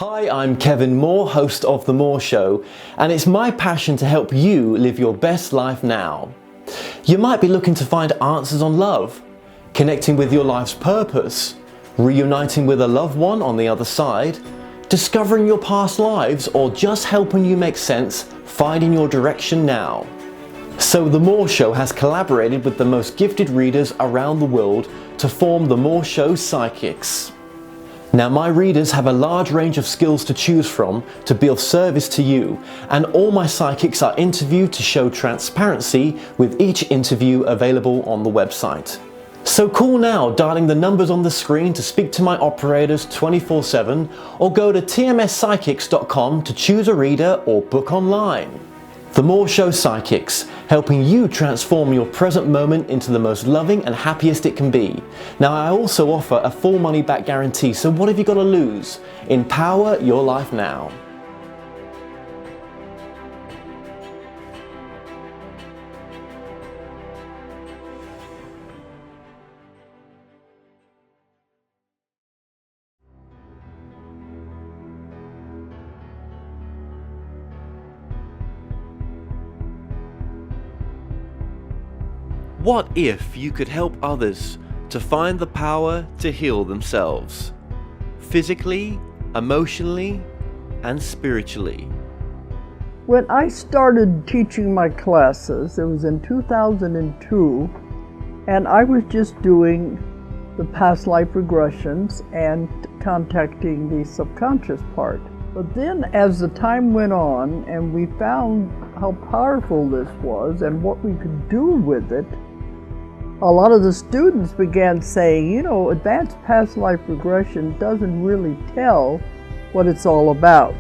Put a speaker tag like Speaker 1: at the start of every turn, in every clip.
Speaker 1: Hi, I'm Kevin Moore, host of The Moore Show, and it's my passion to help you live your best life now. You might be looking to find answers on love, connecting with your life's purpose, reuniting with a loved one on the other side, discovering your past lives, or just helping you make sense, finding your direction now. So The Moore Show has collaborated with the most gifted readers around the world to form The Moore Show Psychics. Now, my readers have a large range of skills to choose from to be of service to you, and all my psychics are interviewed to show transparency, with each interview available on the website. So call now, dialing the numbers on the screen to speak to my operators 24/7, or go to tmspsychics.com to choose a reader or book online. The Moore Show Psychics, helping you transform your present moment into the most loving and happiest it can be. Now, I also offer a full money back guarantee, so what have you got to lose? Empower your life now. What if you could help others to find the power to heal themselves? Physically, emotionally, and spiritually.
Speaker 2: When I started teaching my classes, it was in 2002, and I was just doing the past life regressions and contacting the subconscious part. But then as the time went on and we found how powerful this was and what we could do with it, a lot of the students began saying, you know, advanced past life regression doesn't really tell what it's all about.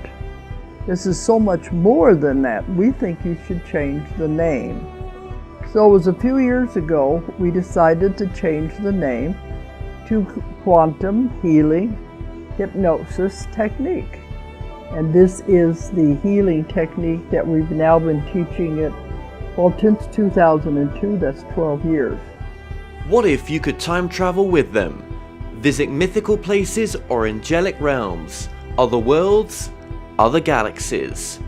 Speaker 2: This is so much more than that. We think you should change the name. So it was a few years ago we decided to change the name to Quantum Healing Hypnosis Technique. And this is the healing technique that we've now been teaching it, well, since 2002, that's 12 years.
Speaker 1: What if you could time travel with them? Visit mythical places or angelic realms, other worlds, other galaxies.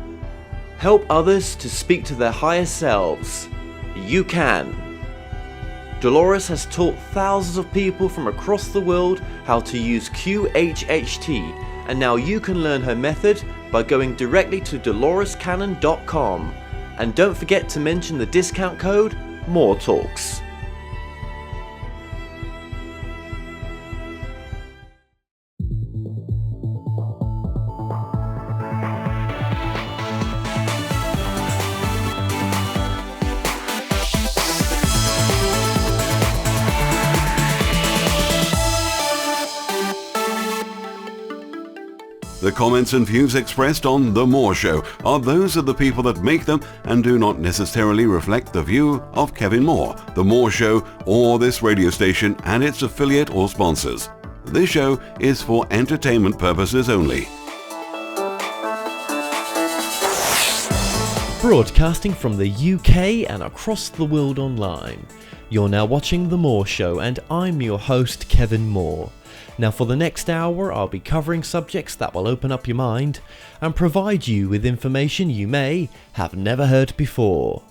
Speaker 1: Help others to speak to their higher selves. You can. Dolores has taught thousands of people from across the world how to use QHHT, and now you can learn her method by going directly to dolorescannon.com. And don't forget to mention the discount code MORETALKS.
Speaker 3: The comments and views expressed on The Moore Show are those of the people that make them and do not necessarily reflect the view of Kevin Moore, The Moore Show, or this radio station and its affiliate or sponsors. This show is for entertainment purposes only.
Speaker 1: Broadcasting from the UK and across the world online. You're now watching The Moore Show, and I'm your host, Kevin Moore. Now, for the next hour, I'll be covering subjects that will open up your mind and provide you with information you may have never heard before.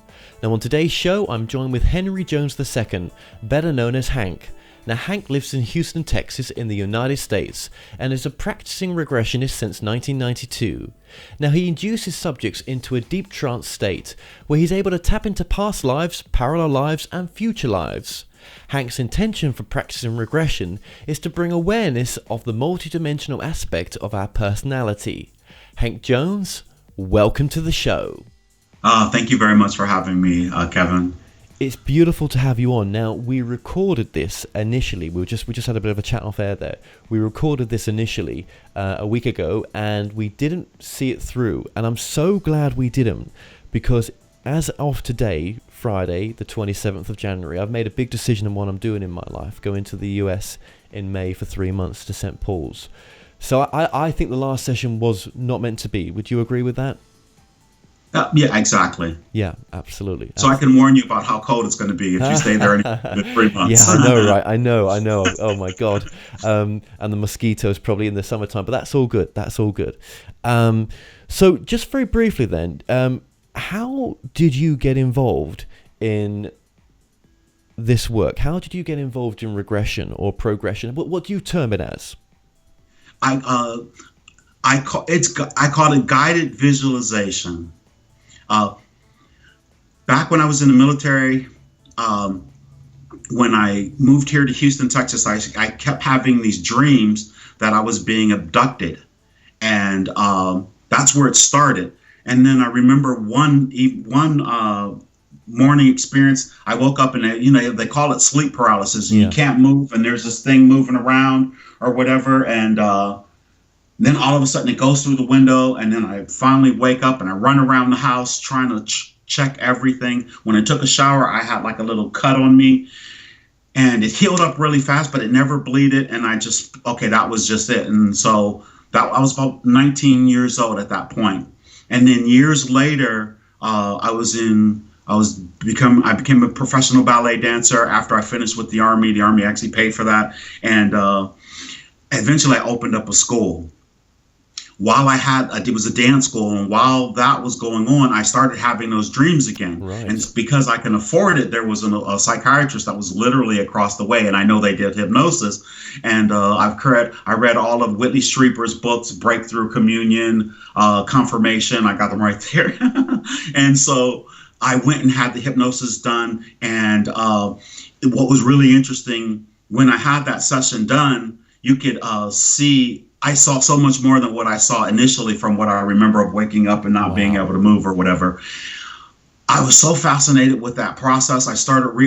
Speaker 1: Now, on today's show, I'm joined with Henry Jones II, better known as Hank. Now, Hank lives in Houston, Texas in the United States and is a practicing regressionist since 1992. Now, he induces subjects into a deep trance state where he's able to tap into past lives, parallel lives, and future lives. Hank's intention for practicing regression is to bring awareness of the multidimensional aspect of our personality. Hank Jones, welcome to the show.
Speaker 4: Thank you very much for having me, Kevin.
Speaker 1: It's beautiful to have you on. Now, we recorded this initially. We just had a bit of a chat off air there. We recorded this initially a week ago, and we didn't see it through. And I'm so glad we didn't, because as of today, Friday, the 27th of January, I've made a big decision on what I'm doing in my life, going to the US in May for 3 months to St. Paul's. So I think the last session was not meant to be. Would you agree with that?
Speaker 4: Yeah, exactly.
Speaker 1: Yeah, absolutely.
Speaker 4: So I can warn you about how cold it's going to be if you stay there any more than 3 months.
Speaker 1: Yeah, I know, right? I know. Oh my God. And the mosquitoes probably in the summertime, but that's all good. That's all good. So just very briefly then, how did you get involved in this work? How did you get involved in regression or progression? What do you term it as?
Speaker 4: I I call it guided visualization. Uh, Back when I was in the military, um, when I moved here to Houston, Texas, I kept having these dreams that I was being abducted, and that's where it started. And then I remember one morning experience. I woke up and they call it sleep paralysis. And
Speaker 1: Yeah.
Speaker 4: you can't move, and there's this thing moving around or whatever, and then all of a sudden it goes through the window, and then I finally wake up and I run around the house trying to check everything. When I took a shower, I had like a little cut on me, and it healed up really fast, but it never bleeded. And I just, okay, that was just it. And so that I was about 19 years old at that point. And then years later, I became a professional ballet dancer after I finished with the Army. The Army actually paid for that. And eventually I opened up a school. It was a dance school, and while that was going on, I started having those dreams again.
Speaker 1: Right.
Speaker 4: And because I can afford it, there was a psychiatrist that was literally across the way, and I know they did hypnosis. And I read all of Whitley Strieber's books, Breakthrough, Communion, Confirmation. I got them right there. And so I went and had the hypnosis done. And what was really interesting, when I had that session done, you could see I saw so much more than what I saw initially from what I remember of waking up and not being able to move or whatever. I was so fascinated with that process. I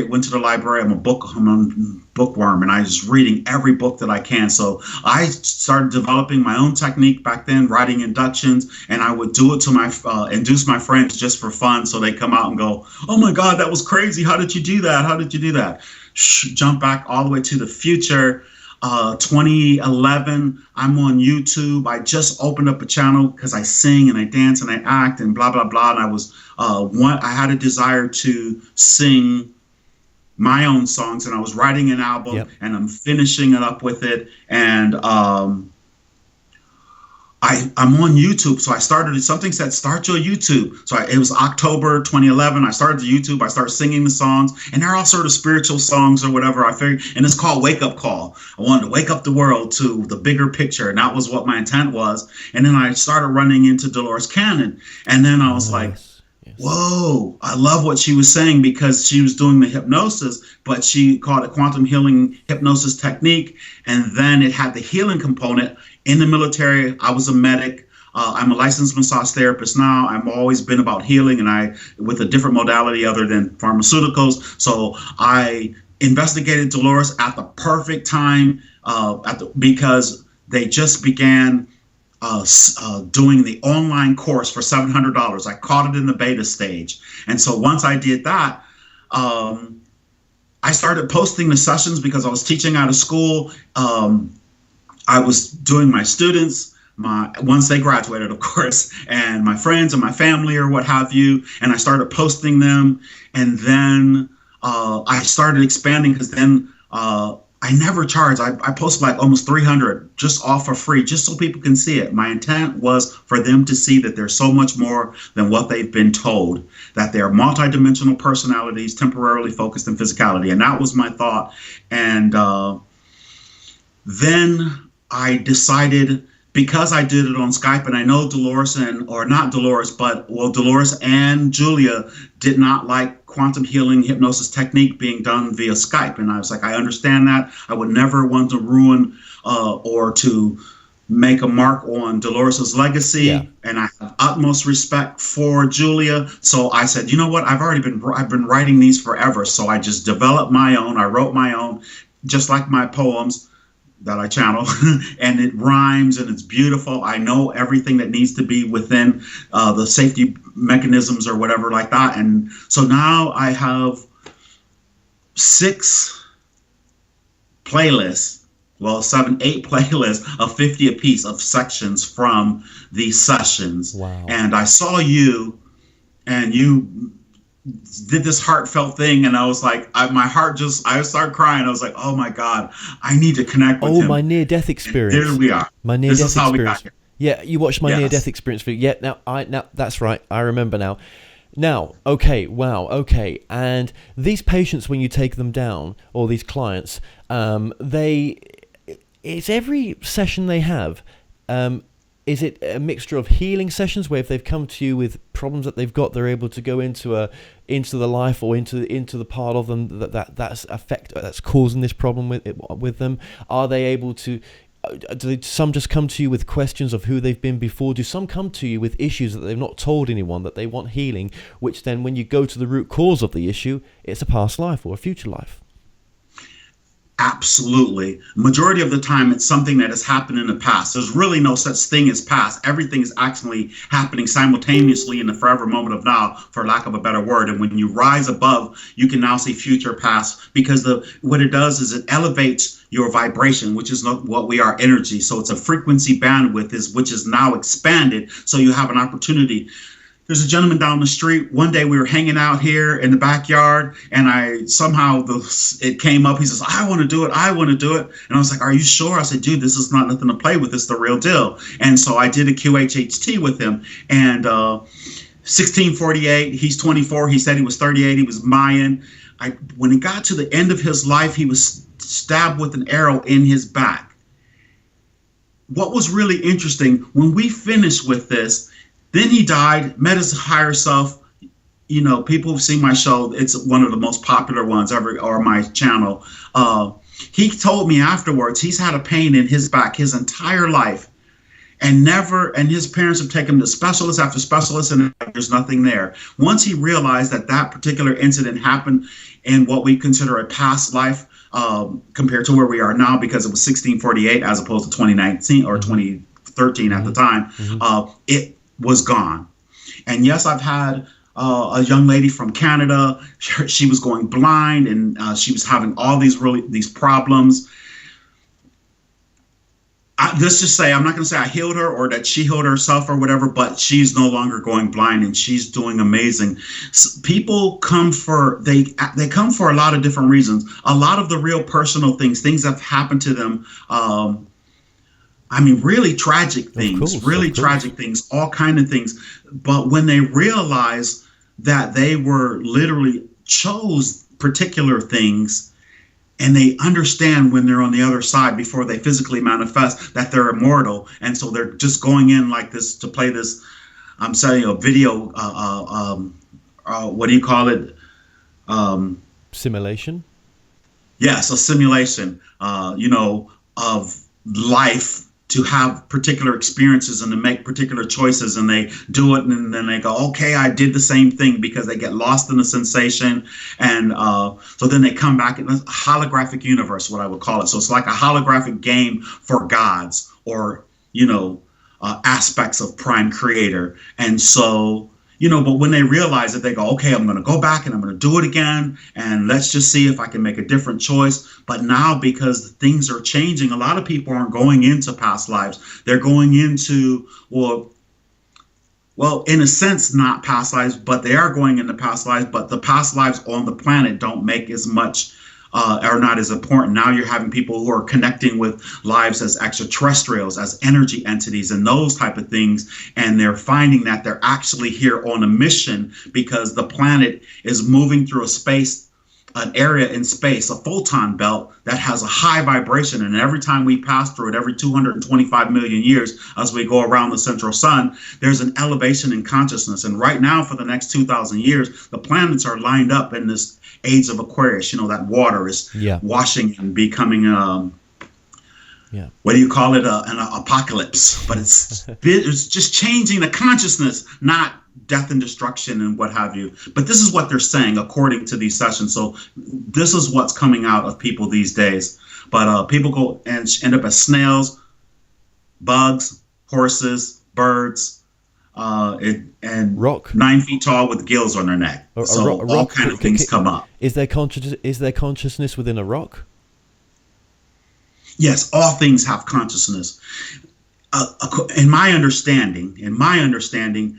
Speaker 4: went to the library. I'm a bookworm, and I was reading every book that I can. So I started developing my own technique back then, writing inductions, and I would do it to induce my friends just for fun. So they come out and go, "Oh my God, that was crazy. How did you do that? How did you do that?" Jump back all the way to the future. 2011, I'm on YouTube. I just opened up a channel because I sing and I dance and I act and blah, blah, blah. And I had a desire to sing my own songs, and I was writing an album. Yep. And I'm finishing it up with it. And I'm on YouTube. So I started, something said, start your YouTube. So it was October 2011. I started the YouTube. I started singing the songs, and they're all sort of spiritual songs or whatever. I figured, and it's called Wake Up Call. I wanted to wake up the world to the bigger picture. And that was what my intent was. And then I started running into Dolores Cannon. And then I was like, whoa, I love what she was saying, because she was doing the hypnosis, but she called it quantum healing hypnosis technique. And then it had the healing component. In the military, I was a medic. I'm a licensed massage therapist now. I've always been about healing, and with a different modality other than pharmaceuticals. So I investigated Dolores at the perfect time, because they just began doing the online course for $700. I caught it in the beta stage. And so once I did that, I started posting the sessions because I was teaching out of school. I was doing my students, once they graduated, of course, and my friends and my family or what have you, and I started posting them. And then I started expanding, because then I never charged. I posted like almost 300 just off for free, just so people can see it. My intent was for them to see that there's so much more than what they've been told, that they're multidimensional personalities, temporarily focused in physicality. And that was my thought. And then I decided, because I did it on Skype, and I know Dolores Dolores and Julia did not like quantum healing hypnosis technique being done via Skype. And I was like, I understand that. I would never want to ruin or to make a mark on Dolores's legacy. Yeah. And I have utmost respect for Julia. So I said, you know what? I've been writing these forever. So I just developed my own. I wrote my own, just like my poems that I channel, and it rhymes and it's beautiful. I know everything that needs to be within the safety mechanisms or whatever like that. And so now I have 6 playlists, 8 playlists of 50 apiece of sections from these sessions.
Speaker 1: Wow.
Speaker 4: And I saw you and you did this heartfelt thing, and I was like, I started crying. I was like, oh my God, I need to connect with him.
Speaker 1: My near-death experience.
Speaker 4: There we are.
Speaker 1: My near-death
Speaker 4: This is how
Speaker 1: experience.
Speaker 4: we got here.
Speaker 1: Yeah, you watched my near-death experience video. Yeah, now that's right. I remember now. Now, okay, wow, okay. And these patients, when you take them down, or these clients, it's every session they have. Is it a mixture of healing sessions where if they've come to you with problems that they've got, they're able to go into the life or into the part of them that's causing this problem with them? Are they able to? Some just come to you with questions of who they've been before? Do some come to you with issues that they've not told anyone that they want healing, which then when you go to the root cause of the issue, it's a past life or a future life?
Speaker 4: Absolutely. Majority of the time, it's something that has happened in the past. There's really no such thing as past. Everything is actually happening simultaneously in the forever moment of now, for lack of a better word. And when you rise above, you can now see future, past, because what it does is it elevates your vibration, which is not what we are, energy. So it's a frequency bandwidth which is now expanded. So you have an opportunity. There's a gentleman down the street. One day we were hanging out here in the backyard, and it came up. He says, I want to do it. I want to do it. And I was like, are you sure? I said, dude, this is not nothing to play with. It's the real deal. And so I did a QHHT with him. And 1648, he's 24. He said he was 38. He was Mayan. When it got to the end of his life, he was stabbed with an arrow in his back. What was really interesting, when we finished with this, then he died, met his higher self. You know, people who've seen my show, it's one of the most popular ones ever, or my channel. He told me afterwards he's had a pain in his back his entire life, and his parents have taken him to specialist after specialist, and there's nothing there. Once he realized that particular incident happened in what we consider a past life, compared to where we are now, because it was 1648 as opposed to 2019 or 2013 at the time, it was gone. And yes, I've had a young lady from Canada. She was going blind, and she was having all these problems. Let's just say, I'm not going to say I healed her or that she healed herself or whatever, but she's no longer going blind, and she's doing amazing. People come they come for a lot of different reasons. A lot of the real personal things that have happened to them. Really tragic things, tragic things, all kind of things. But when they realize that they were literally chose particular things, and they understand when they're on the other side before they physically manifest that they're immortal. And so they're just going in like this to play this, I'm saying, a video, what do you call it?
Speaker 1: Simulation?
Speaker 4: Yes, a simulation, of life, to have particular experiences and to make particular choices, and they do it, and then they go, okay, I did the same thing, because they get lost in the sensation. And so then they come back in a holographic universe, what I would call it. So it's like a holographic game for gods, or, aspects of Prime Creator. And so, but when they realize it, they go, okay, I'm going to go back and I'm going to do it again. And let's just see if I can make a different choice. But now, because things are changing, a lot of people aren't going into past lives. They're going into, well, in a sense, not past lives, but they are going into past lives. But the past lives on the planet don't make as much, are not as important. Now you're having people who are connecting with lives as extraterrestrials, as energy entities, and those type of things. And they're finding that they're actually here on a mission, because the planet is moving through an area in space, a photon belt that has a high vibration. And every time we pass through it, every 225 million years, as we go around the central sun, there's an elevation in consciousness. And right now, for the next 2,000 years, the planets are lined up in this age of Aquarius. That water is washing and becoming what do you call it, an apocalypse. But it's just changing the consciousness, not death and destruction and what have you. But this is what they're saying according to these sessions. So this is what's coming out of people these days. But people go and end up as snails, bugs, horses, birds, and
Speaker 1: rock,
Speaker 4: 9 feet tall with gills on their neck. So all kind of things come up.
Speaker 1: Is there consciousness within a rock?
Speaker 4: Yes, all things have consciousness. In my understanding,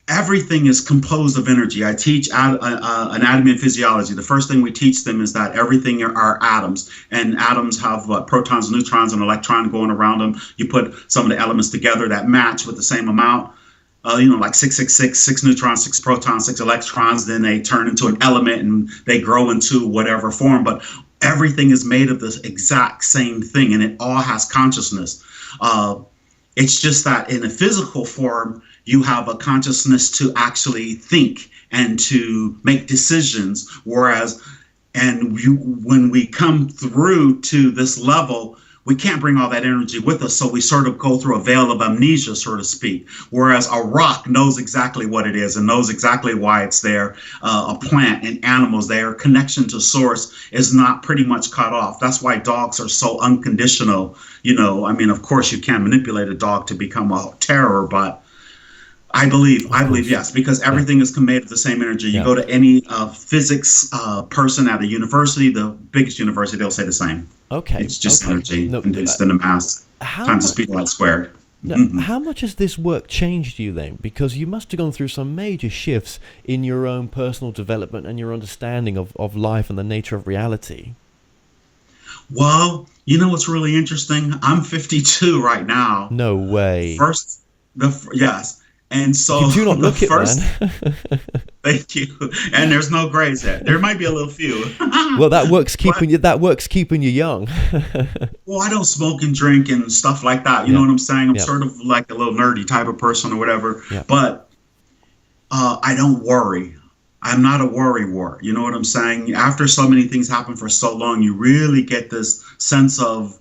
Speaker 4: everything is composed of energy. I teach anatomy and physiology. The first thing we teach them is that everything are atoms, and atoms have protons, neutrons, and electrons going around them. You put some of the elements together that match with the same amount. Like 666, 6 neutrons, 6 protons, 6 electrons, then they turn into an element and they grow into whatever form. But everything is made of the exact same thing, and it all has consciousness. It's just that in a physical form, you have a consciousness to actually think and to make decisions. When we come through to this level, we can't bring all that energy with us. So we sort of go through a veil of amnesia, so to speak. Whereas a rock knows exactly what it is and knows exactly why it's there. A plant and animals, their connection to source is not pretty much cut off. That's why dogs are so unconditional. Of course you can manipulate a dog to become a terror, but I believe yes, because everything is made of the same energy. You go to any physics person at a university, the biggest university, they'll say the same.
Speaker 1: Okay.
Speaker 4: It's just energy, and it's in the mass times the speed light squared.
Speaker 1: Now, how much has this work changed you then? Because you must have gone through some major shifts in your own personal development and your understanding of life and the nature of reality.
Speaker 4: Well, you know what's really interesting? I'm 52 right now.
Speaker 1: No way.
Speaker 4: Yes. And so
Speaker 1: you do not look it, man.
Speaker 4: Thank you. And there's no grays there. There might be a little few.
Speaker 1: Well, that works keeping you young.
Speaker 4: Well, I don't smoke and drink and stuff like that. You know what I'm saying? I'm sort of like a little nerdy type of person or whatever. Yeah. But I don't worry. I'm not a worry wart. You know what I'm saying? After so many things happen for so long, you really get this sense of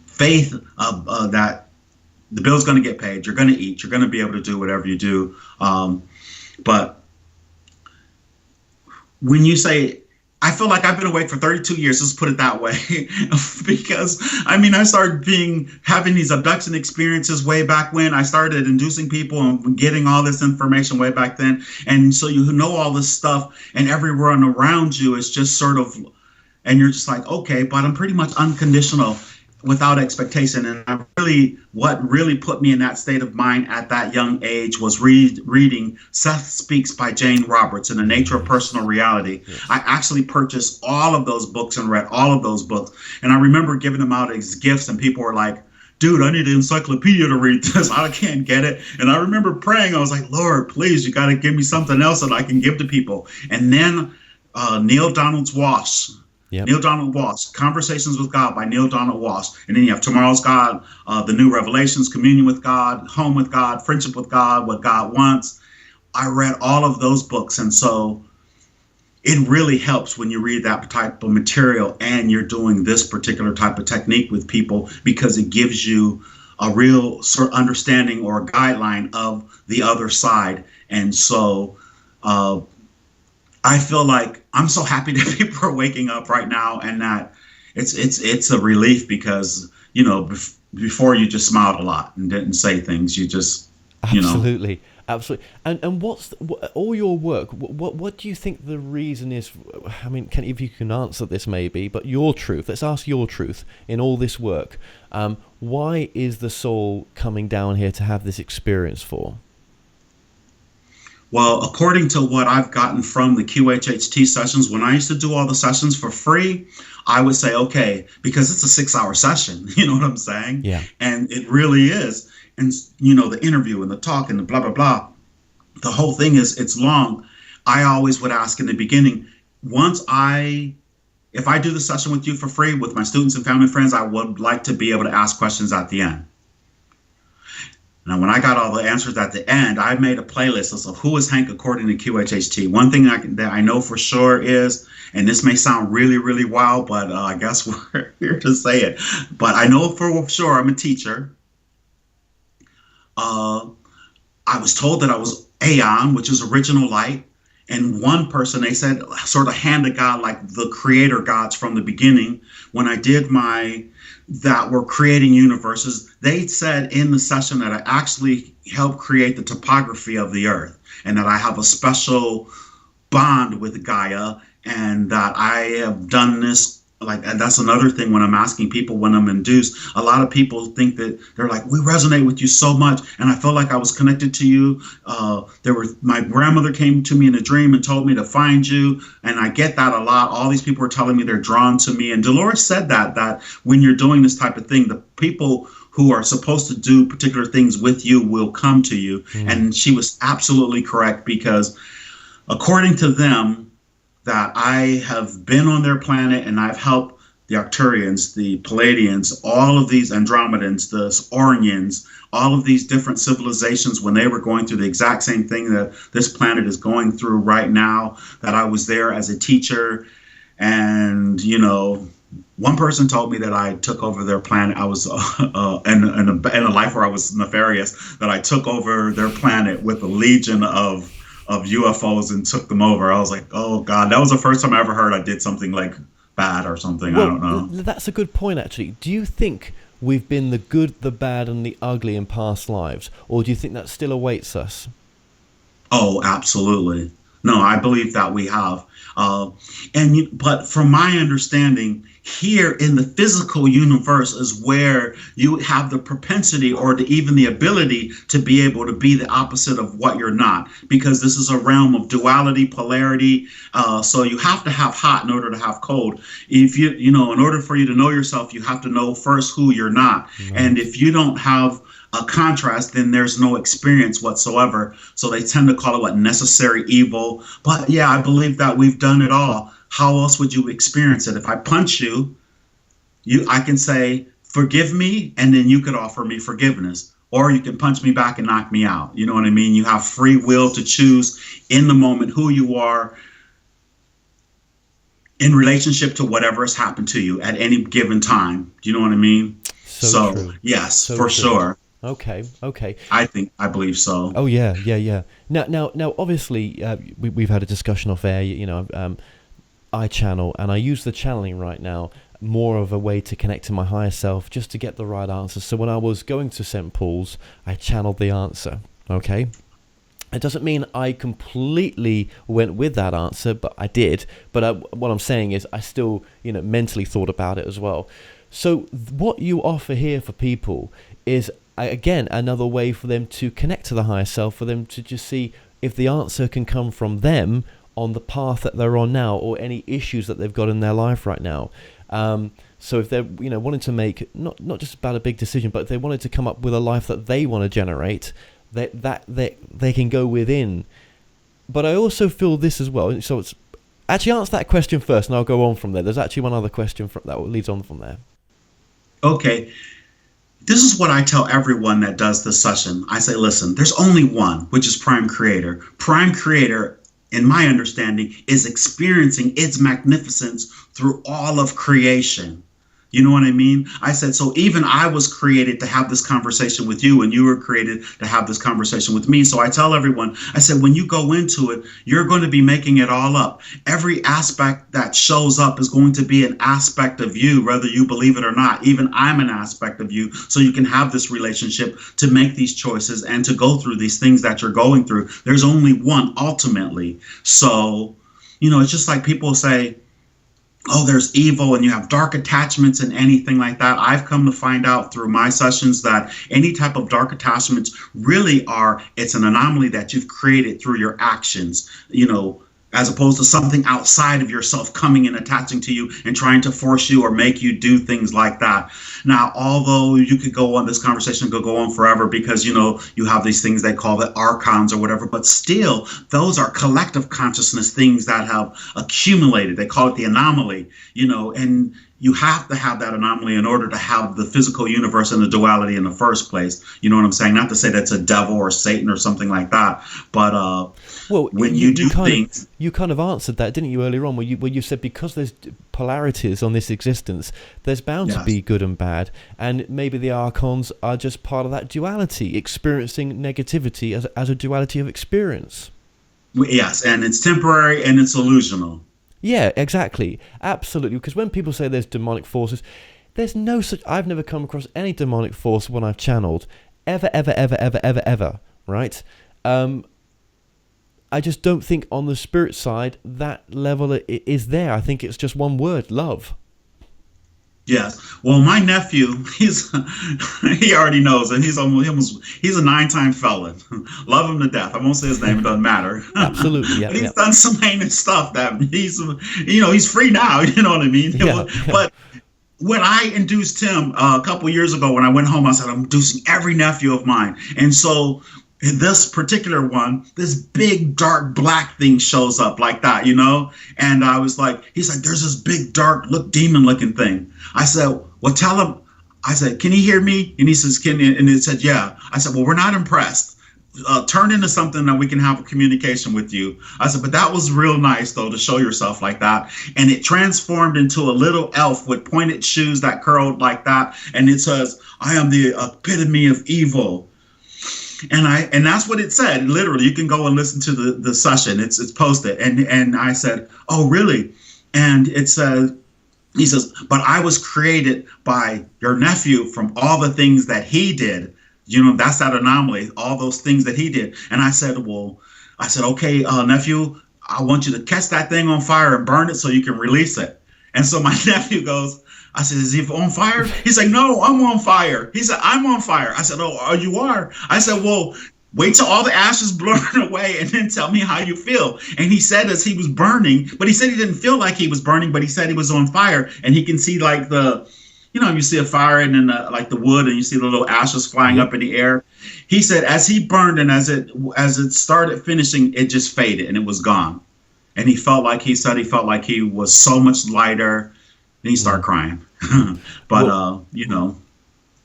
Speaker 4: faith that the bill's going to get paid. You're going to eat. You're going to be able to do whatever you do. But when you say, I feel like I've been awake for 32 years, let's put it that way, because I started having these abduction experiences way back when. I started inducing people and getting all this information way back then. And so you know all this stuff, and everyone around you is just sort of, and you're just like, okay, but I'm pretty much unconditional, without expectation. And what really put me in that state of mind at that young age was reading Seth Speaks by Jane Roberts and The Nature of Personal Reality. Yes. I actually purchased all of those books and read all of those books. And I remember giving them out as gifts, and people were like, dude, I need an encyclopedia to read this. I can't get it. And I remember praying. I was like, Lord, please, you got to give me something else that I can give to people. And then Neil Donald Walsh, Conversations with God by Neil Donald Walsh. And then you have Tomorrow's God, The New Revelations, Communion with God, Home with God, Friendship with God, What God Wants. I read all of those books. And so it really helps when you read that type of material and you're doing this particular type of technique with people, because it gives you a real sort of understanding or a guideline of the other side. And so I feel like I'm so happy that people are waking up right now, and that it's a relief, because before you just smiled a lot and didn't say things. You just
Speaker 1: absolutely. And what's all your work? What do you think the reason is? I mean, if you can answer this maybe, but your truth. Let's ask your truth in all this work. Why is the soul coming down here to have this experience for?
Speaker 4: Well, according to what I've gotten from the QHHT sessions, when I used to do all the sessions for free, I would say, okay, because it's a 6-hour session, you know what I'm saying?
Speaker 1: Yeah. And
Speaker 4: it really is. And, the interview and the talk and the blah, blah, blah, the whole thing it's long. I always would ask in the beginning, if I do the session with you for free with my students and family friends, I would like to be able to ask questions at the end. Now, when I got all the answers at the end, I made a playlist of who is Hank according to QHHT. One thing that I know for sure is, and this may sound really, really wild, but I guess we're here to say it, but I know for sure I'm a teacher. I was told that I was Aeon, which is original light. And one person, they said, sort of hand to God, like the creator gods from the beginning. When I did that were creating universes, they said in the session that I actually helped create the topography of the earth, and that I have a special bond with Gaia, and that I have done this like, and that's another thing when I'm asking people when I'm induced. A lot of people think that they're like, we resonate with you so much, and I felt like I was connected to you. My grandmother came to me in a dream and told me to find you, and I get that a lot. All these people are telling me they're drawn to me, and Dolores said that when you're doing this type of thing, the people who are supposed to do particular things with you will come to you. And she was absolutely correct, because according to them, that I have been on their planet and I've helped the Arcturians, the Palladians, all of these Andromedans, the Orions, all of these different civilizations when they were going through the exact same thing that this planet is going through right now, that I was there as a teacher. And, one person told me that I took over their planet. I was in a life where I was nefarious, that I took over their planet with a legion of UFOs and took them over. I was like, oh God, that was the first time I ever heard I did something like bad or something. Well, I don't know.
Speaker 1: That's a good point, actually. Do you think we've been the good, the bad, and the ugly in past lives, or do you think that still awaits us?
Speaker 4: Oh, absolutely. No, I believe that we have. But from my understanding, here in the physical universe is where you have the propensity or even the ability to be able to be the opposite of what you're not, because this is a realm of duality, polarity. So you have to have hot in order to have cold. If in order for you to know yourself, you have to know first who you're not. Mm-hmm. And if you don't have a contrast, then there's no experience whatsoever. So they tend to call it necessary evil. But yeah, I believe that we've done it all. How else would you experience it? If I punch you, I can say, forgive me, and then you could offer me forgiveness. Or you can punch me back and knock me out. You know what I mean? You have free will to choose in the moment who you are in relationship to whatever has happened to you at any given time. Do you know what I mean? So yes, so for sure.
Speaker 1: Okay.
Speaker 4: I believe so.
Speaker 1: Oh yeah. Now, obviously, we've had a discussion off air. I channel, and I use the channeling right now more of a way to connect to my higher self, just to get the right answer. So when I was going to St. Paul's, I channeled the answer. Okay. It doesn't mean I completely went with that answer, but I did. But what I'm saying is, I still, mentally thought about it as well. So what you offer here for people is, again, another way for them to connect to the higher self, for them to just see if the answer can come from them on the path that they're on now, or any issues that they've got in their life right now. So if they're wanting to make not just about a big decision, but if they wanted to come up with a life that they want to generate, that they can go within. But I also feel this as well. So it's actually, answer that question first, and I'll go on from there. There's actually one other question that leads on from there.
Speaker 4: Okay. This is what I tell everyone that does this session. I say, listen, there's only one, which is Prime Creator. Prime Creator, in my understanding, is experiencing its magnificence through all of creation. You know what I mean? I said, so even I was created to have this conversation with you, and you were created to have this conversation with me. So I tell everyone, I said, when you go into it, you're going to be making it all up. Every aspect that shows up is going to be an aspect of you, whether you believe it or not. Even I'm an aspect of you. So you can have this relationship to make these choices and to go through these things that you're going through. There's only one ultimately. So, it's just like people say, oh, there's evil and you have dark attachments and anything like that. I've come to find out through my sessions that any type of dark attachments really it's an anomaly that you've created through your actions, as opposed to something outside of yourself coming and attaching to you and trying to force you or make you do things like that. Now, although you could go on, this conversation could go on forever, because, you have these things they call the archons or whatever, but still, those are collective consciousness things that have accumulated. They call it the anomaly, and you have to have that anomaly in order to have the physical universe and the duality in the first place. You know what I'm saying? Not to say that's a devil or Satan or something like that, but when you do things...
Speaker 1: You kind of answered that, didn't you, earlier on, where you said because there's polarities on this existence, there's bound to be good and bad, and maybe the archons are just part of that duality, experiencing negativity as a duality of experience.
Speaker 4: Yes, and it's temporary and it's illusional.
Speaker 1: Yeah, exactly. Absolutely. Because when people say there's demonic forces, there's no such... I've never come across any demonic force when I've channeled. Ever. Right? I just don't think on the spirit side that level is there. I think it's just one word, love.
Speaker 4: Yes. Well, my nephew, he already knows it. He's a 9-time felon. Love him to death. I won't say his name; it doesn't matter.
Speaker 1: Absolutely, yeah,
Speaker 4: But
Speaker 1: yeah,
Speaker 4: he's done some heinous stuff that he's free now. You know what I mean?
Speaker 1: yeah,
Speaker 4: But when I induced him a couple years ago, when I went home, I said, I'm inducing every nephew of mine. And so this particular one, this big, dark, black thing shows up like that, And I was like, he's like, there's this big, dark, demon looking thing. I said, well, tell him. I said, can he hear me? And he says, can he? And he said, yeah. I said, well, we're not impressed. Turn into something that we can have a communication with you. I said, but that was real nice, though, to show yourself like that. And it transformed into a little elf with pointed shoes that curled like that. And it says, I am the epitome of evil. And that's what it said. Literally, you can go and listen to the session. It's posted. And I said, oh, really? And it says, he says, but I was created by your nephew from all the things that he did. That's that anomaly, all those things that he did. And I said, okay, nephew, I want you to catch that thing on fire and burn it so you can release it. And so my nephew goes, I said, is he on fire? He's like, no, I'm on fire. He said, I'm on fire. I said, oh, you are? I said, well, wait till all the ashes burn away and then tell me how you feel. And he said as he was burning, but he said he didn't feel like he was burning, but he said he was on fire. And he can see like you see a fire and then like the wood and you see the little ashes flying up in the air. He said as he burned and as it started finishing, it just faded and it was gone. And he felt like he was so much lighter. And he started crying. But,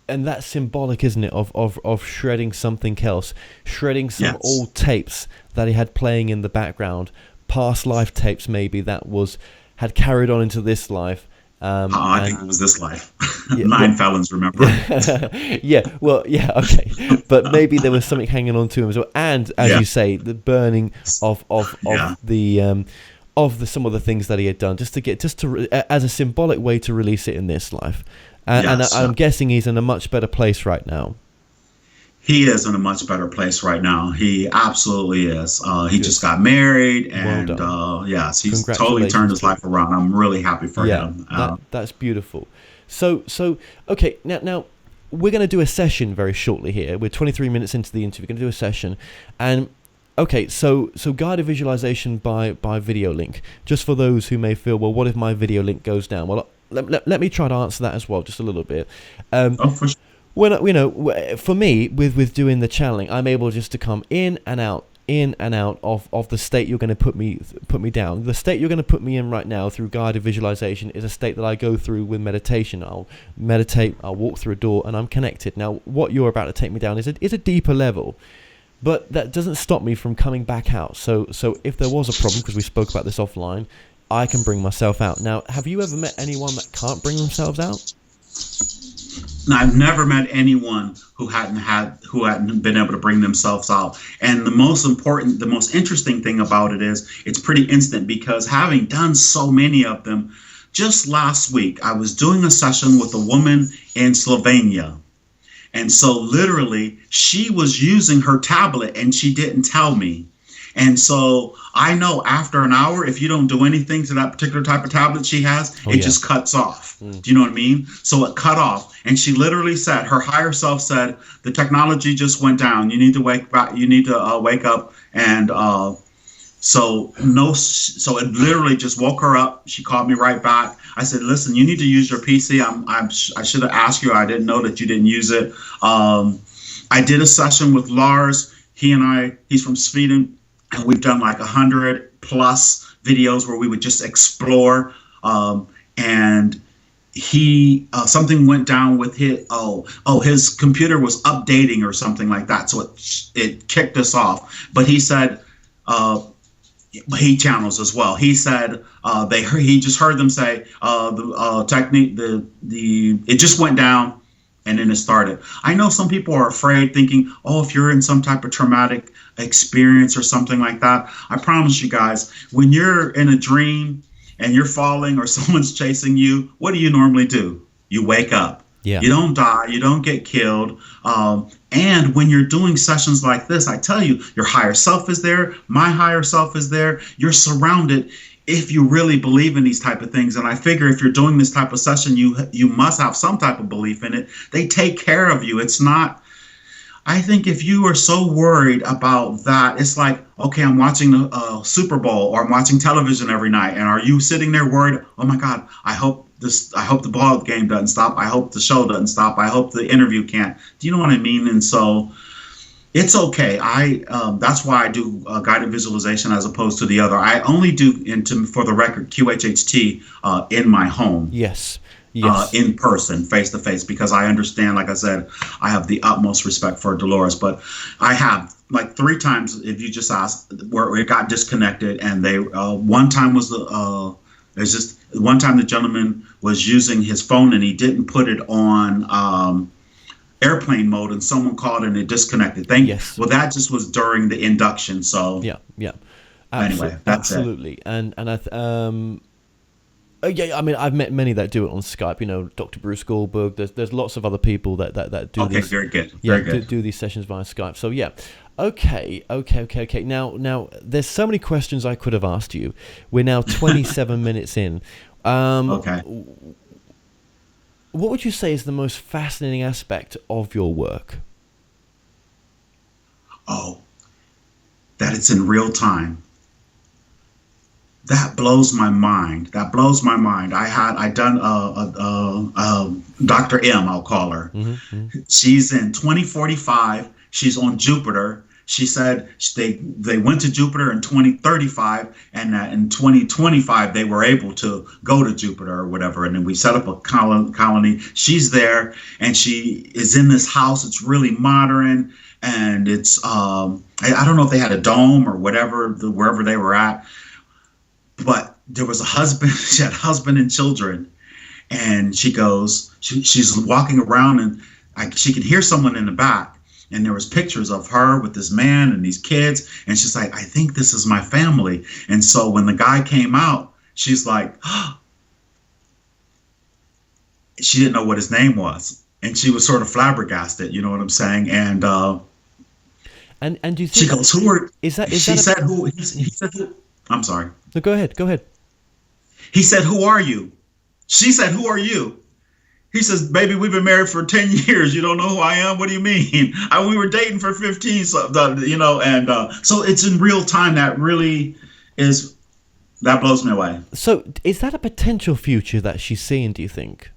Speaker 1: And that's symbolic, isn't it, of shredding something else, shredding some old tapes that he had playing in the background, past life tapes maybe had carried on into this life.
Speaker 4: I think it was this life. 9 felons, remember?
Speaker 1: Yeah, well, yeah, okay. But maybe there was something hanging on to him as well. And as you say, the burning of some of the things that he had done, as a symbolic way to release it in this life. And I'm guessing he's in a much better place right now.
Speaker 4: He is in a much better place right now. He absolutely is. He just got married, and yes, he's totally turned his life around. I'm really happy for him.
Speaker 1: That's beautiful. So okay, now we're going to do a session very shortly here. We're 23 minutes into the interview. We're going to do a session, and okay, so guided visualization by video link. Just for those who may feel, well, what if my video link goes down? Well, let me try to answer that as well, just a little bit.
Speaker 4: For sure.
Speaker 1: When for me, with doing the channeling, I'm able just to come in and out of the state you're going to put me down. The state you're going to put me in right now through guided visualization is a state that I go through with meditation. I'll meditate, I'll walk through a door, and I'm connected. Now, what you're about to take me down is a deeper level, but that doesn't stop me from coming back out. So if there was a problem, because we spoke about this offline, I can bring myself out. Now, have you ever met anyone that can't bring themselves out?
Speaker 4: I've never met anyone who hadn't been able to bring themselves out. And the most interesting thing about it is it's pretty instant, because having done so many of them, just last week I was doing a session with a woman in Slovenia. And so literally she was using her tablet and she didn't tell me. And so I know after an hour, if you don't do anything to that particular type of tablet she has, just cuts off. Do you know what I mean? So it cut off. And she literally said, her higher self said, the technology just went down. You need to wake back. You need to wake up. And so it literally just woke her up. She called me right back. I said, listen, you need to use your PC. I should have asked you. I didn't know that you didn't use it. I did a session with Lars. He's from Sweden. And we've done like 100 plus videos where we would just explore. And something went down with his computer was updating or something like that. So it kicked us off. But he said, he channels as well. He said he just heard them say the technique, it just went down and then it started. I know some people are afraid, thinking, if you're in some type of traumatic experience or something like that. I promise you guys, when you're in a dream and you're falling or someone's chasing you, what do you normally do? You wake up. Yeah. You don't die. You don't get killed. And when you're doing sessions like this, I tell you, your higher self is there. My higher self is there. You're surrounded. if you really believe in these type of things, and I figure if you're doing this type of session, you must have some type of belief in it. They take care of you. It's not. I think if you are so worried about that, it's like, okay, I'm watching the Super Bowl, or I'm watching television every night, and are you sitting there worried? Oh my God, I hope the ball game doesn't stop. I hope the show doesn't stop. I hope the interview can't. Do you know what I mean? And so it's okay. That's why I do guided visualization as opposed to the other. I only do, for the record, QHHT in my home.
Speaker 1: Yes.
Speaker 4: In person, face to face, because I understand, like I said, I have the utmost respect for Dolores, but I have like 3 times, if you just asked, where it got disconnected, and they one time was there's just one time the gentleman was using his phone and he didn't put it on airplane mode, and someone called and it disconnected. Well, that just was during the induction. So
Speaker 1: yeah.
Speaker 4: Anyway, that's
Speaker 1: absolutely.
Speaker 4: It.
Speaker 1: And I. Yeah, I mean, I've met many that do it on Skype. You know, Dr. Bruce Goldberg. There's lots of other people that do
Speaker 4: okay,
Speaker 1: these.
Speaker 4: Very good.
Speaker 1: Yeah,
Speaker 4: very good.
Speaker 1: Do these sessions via Skype. So yeah, okay. Now, there's so many questions I could have asked you. We're now 27 minutes in.
Speaker 4: Okay.
Speaker 1: What would you say is the most fascinating aspect of your work?
Speaker 4: Oh, that it's in real time. That blows my mind. I done Dr. M, I'll call her.
Speaker 1: Mm-hmm.
Speaker 4: She's in 2045. She's on Jupiter. She said they went to Jupiter in 2035, and in 2025 they were able to go to Jupiter or whatever. And then we set up a colony. She's there, and she is in this house. It's really modern, and it's I don't know if they had a dome or whatever, wherever they were at. But there was a husband, she had a husband and children, and she goes, she's walking around, and she could hear someone in the back, and there was pictures of her with this man and these kids, and she's like, I think this is my family. And so when the guy came out, she's like, oh. She didn't know what his name was, and she was sort of flabbergasted, you know what I'm saying? And
Speaker 1: do you think
Speaker 4: she goes, who are,
Speaker 1: is that
Speaker 4: he said who, he said who, I'm sorry.
Speaker 1: No, go ahead.
Speaker 4: He said, who are you? She said, who are you? He says, baby, we've been married for 10 years. You don't know who I am? What do you mean? We were dating for 15, so, so it's in real time. That really is, that blows me away.
Speaker 1: So is that a potential future that she's seeing, do you think?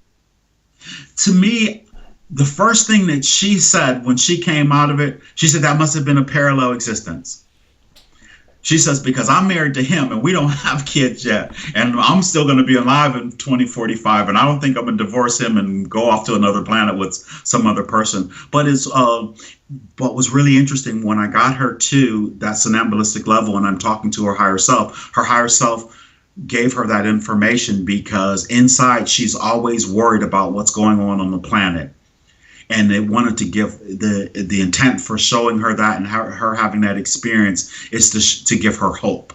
Speaker 4: To me, the first thing that she said when she came out of it, she said that must have been a parallel existence. She says, because I'm married to him and we don't have kids yet, and I'm still going to be alive in 2045, and I don't think I'm going to divorce him and go off to another planet with some other person. But what was really interesting when I got her to that somnambulistic level, and I'm talking to her higher self gave her that information, because inside she's always worried about what's going on the planet. And they wanted to give the intent for showing her that, and her having that experience is to give her hope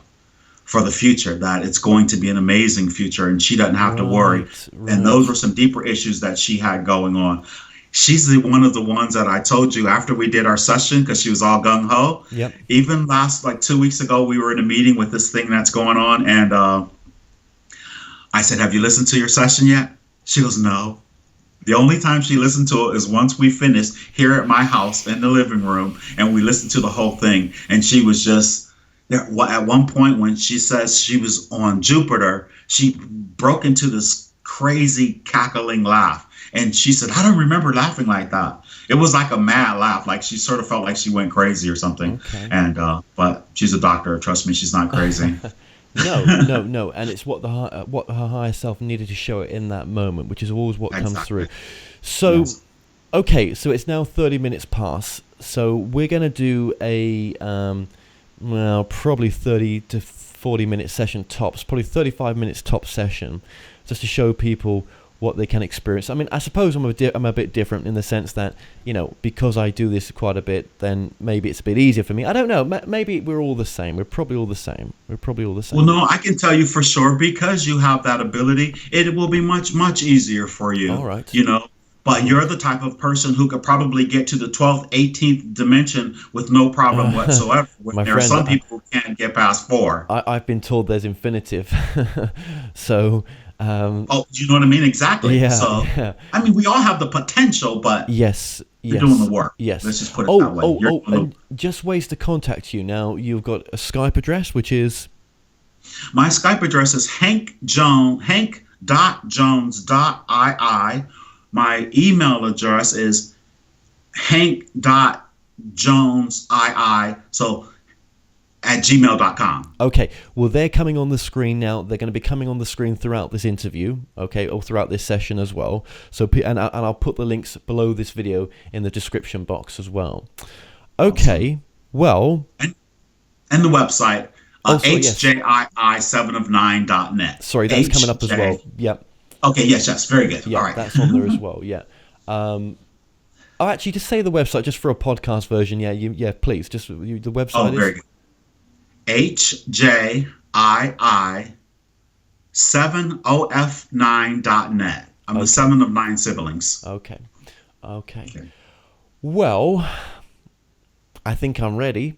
Speaker 4: for the future, that it's going to be an amazing future and she doesn't have to worry. Right. And those were some deeper issues that she had going on. She's one of the ones that I told you after we did our session, because she was all gung-ho.
Speaker 1: Yep.
Speaker 4: Even last, 2 weeks ago, we were in a meeting with this thing that's going on. And I said, have you listened to your session yet? She goes, no. The only time she listened to it is once we finished here at my house in the living room, and we listened to the whole thing. And she was just there. At one point, when she says she was on Jupiter, she broke into this crazy cackling laugh. And she said, I don't remember laughing like that. It was like a mad laugh. Like she sort of felt like she went crazy or something. Okay. And but she's a doctor. Trust me, she's not crazy.
Speaker 1: No, and it's what her higher self needed to show it in that moment, which is always what comes through. So, yes. Okay, so it's now 30 minutes past. So we're going to do a probably 30 to 40 minute session tops, probably 35 minutes top session, just to show people what they can experience. I mean, I suppose I'm a bit different in the sense that, because I do this quite a bit, then maybe it's a bit easier for me. I don't know. Maybe we're all the same. We're probably all the same. Well, no, I can tell you for sure, because you have that ability, it will be much, much easier for you. All right.
Speaker 4: But you're the type of person who could probably get to the 12th, 18th dimension with no problem whatsoever.
Speaker 1: My
Speaker 4: There are
Speaker 1: friend,
Speaker 4: some people who can't get past 4.
Speaker 1: I've been told there's infinitive. So,
Speaker 4: Oh, you know what I mean? Exactly.
Speaker 1: yeah,
Speaker 4: So,
Speaker 1: yeah.
Speaker 4: I mean, we all have the potential, but
Speaker 1: Yes,
Speaker 4: you're doing the
Speaker 1: yes,
Speaker 4: work.
Speaker 1: yes.
Speaker 4: Let's just put it that way. You're doing
Speaker 1: And just ways to contact you. Now, you've got a Skype address, which is...
Speaker 4: My Skype address is hank.jones.ii. My email address is hank.jonesii. So at gmail.com.
Speaker 1: Okay, well, they're coming on the screen now. They're going to be coming on the screen throughout this interview, okay, or throughout this session as well. So, and I'll put the links below this video in the description box as well. Okay, awesome. Well...
Speaker 4: And the website,
Speaker 1: yes.
Speaker 4: HJII7of9.net.
Speaker 1: Sorry, that's coming up as well. Yep.
Speaker 4: Okay, yes, very good.
Speaker 1: Yeah,
Speaker 4: all right.
Speaker 1: That's on there as well, yeah. Actually, just say the website, just for a podcast version. Yeah, please, just the website.
Speaker 4: Oh, very good. HJII7of9.net. I'm the 7 of 9 siblings.
Speaker 1: Okay. Well, I think I'm ready.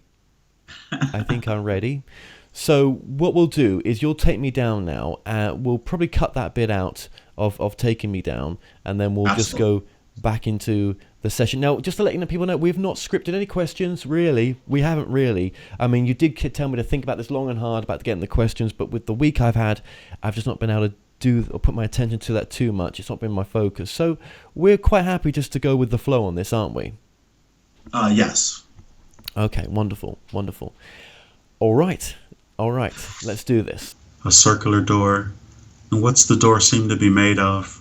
Speaker 1: So what we'll do is you'll take me down now. We'll probably cut that bit out of taking me down, and then we'll just go back into the session. Now, just to let people know, we've not scripted any questions, really. We haven't really. I mean, you did tell me to think about this long and hard about getting the questions, but with the week I've had, I've just not been able to do or put my attention to that too much. It's not been my focus. So we're quite happy just to go with the flow on this, aren't we?
Speaker 4: Yes.
Speaker 1: Okay, wonderful. All right, let's do this.
Speaker 4: A circular door. And what's the door seem to be made of?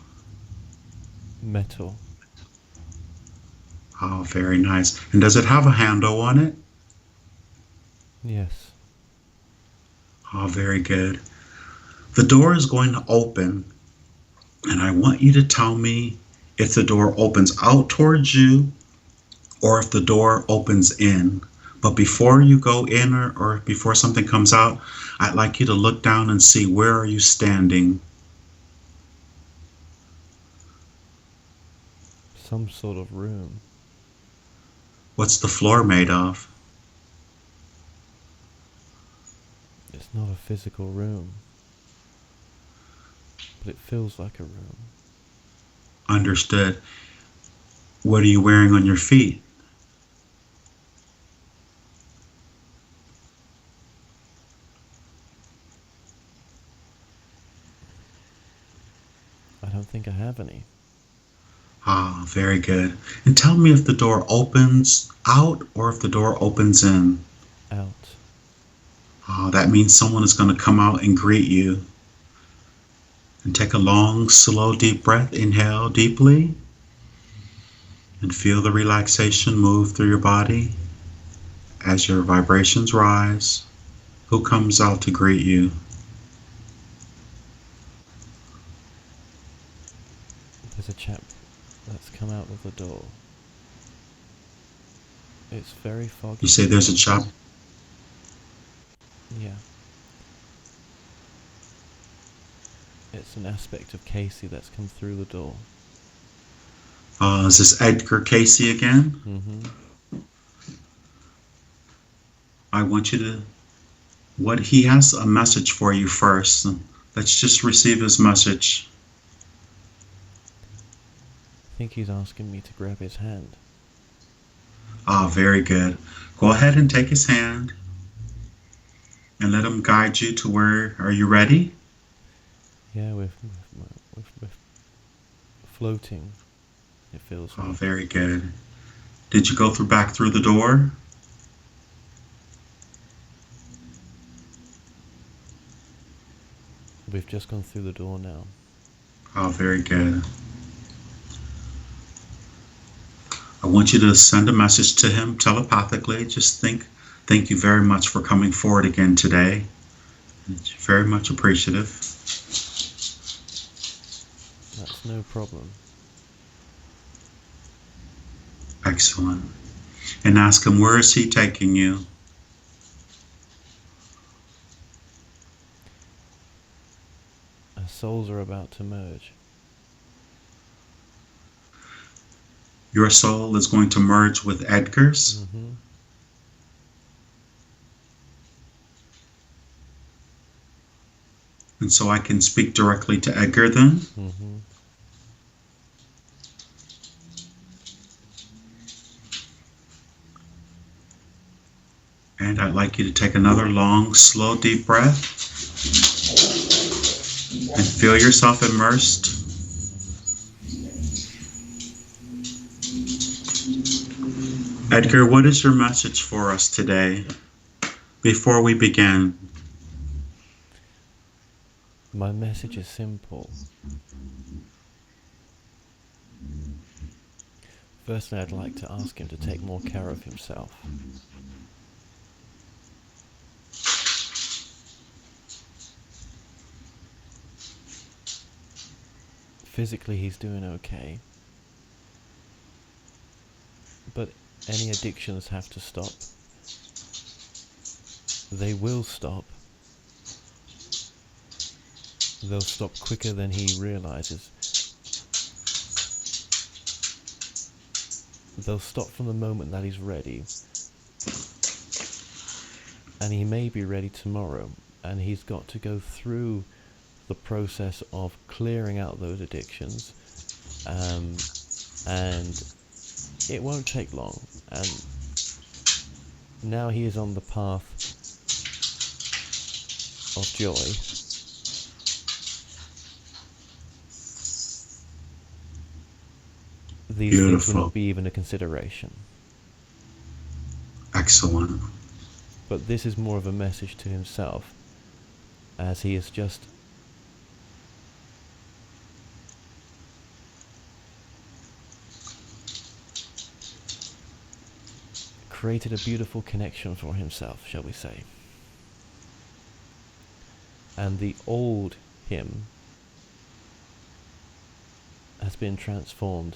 Speaker 1: Metal.
Speaker 4: Oh, very nice. And does it have a handle on it?
Speaker 1: Yes.
Speaker 4: Oh, very good. The door is going to open, and I want you to tell me if the door opens out towards you or if the door opens in. But before you go in or before something comes out, I'd like you to look down and see, where are you standing?
Speaker 1: Some sort of room.
Speaker 4: What's the floor made of?
Speaker 1: It's not a physical room, but it feels like a room.
Speaker 4: Understood. What are you wearing on your feet?
Speaker 1: I don't think I have any.
Speaker 4: Ah, very good. And tell me if the door opens out or if the door opens in.
Speaker 1: Out.
Speaker 4: Oh, that means someone is going to come out and greet you. And take a long, slow, deep breath. Inhale deeply. And feel the relaxation move through your body as your vibrations rise. Who comes out to greet you?
Speaker 1: There's a chap that's come out of the door. It's very foggy.
Speaker 4: You say there's a chap?
Speaker 1: Yeah. It's an aspect of Casey that's come through the door.
Speaker 4: Is this Edgar Casey again?
Speaker 1: Mm-hmm.
Speaker 4: I want you to... He has a message for you first. Let's just receive his message.
Speaker 1: I think he's asking me to grab his hand.
Speaker 4: Ah, very good. Go ahead and take his hand and let him guide you to where... Are you ready?
Speaker 1: Yeah, we're floating. It feels like.
Speaker 4: Oh, very good. Did you go back through the door?
Speaker 1: We've just gone through the door now.
Speaker 4: Oh, very good. I want you to send a message to him telepathically. Just thank you very much for coming forward again today. It's very much appreciative.
Speaker 1: That's no problem.
Speaker 4: Excellent. And ask him, where is he taking you?
Speaker 1: Our souls are about to merge.
Speaker 4: Your soul is going to merge with Edgar's.
Speaker 1: Mm-hmm.
Speaker 4: And so I can speak directly to Edgar then.
Speaker 1: Mm-hmm.
Speaker 4: And I'd like you to take another long, slow, deep breath. And feel yourself immersed. Edgar, what is your message for us today before we begin?
Speaker 1: My message is simple. Firstly, I'd like to ask him to take more care of himself. Physically, he's doing okay. But any addictions have to stop. They will stop. They'll stop quicker than he realizes. They'll stop from the moment that he's ready. And he may be ready tomorrow. And he's got to go through the process of clearing out those addictions. And it won't take long. And now he is on the path of joy. These things will not be even a consideration.
Speaker 4: Excellent.
Speaker 1: But this is more of a message to himself, as he is just created a beautiful connection for himself, shall we say. And the old him has been transformed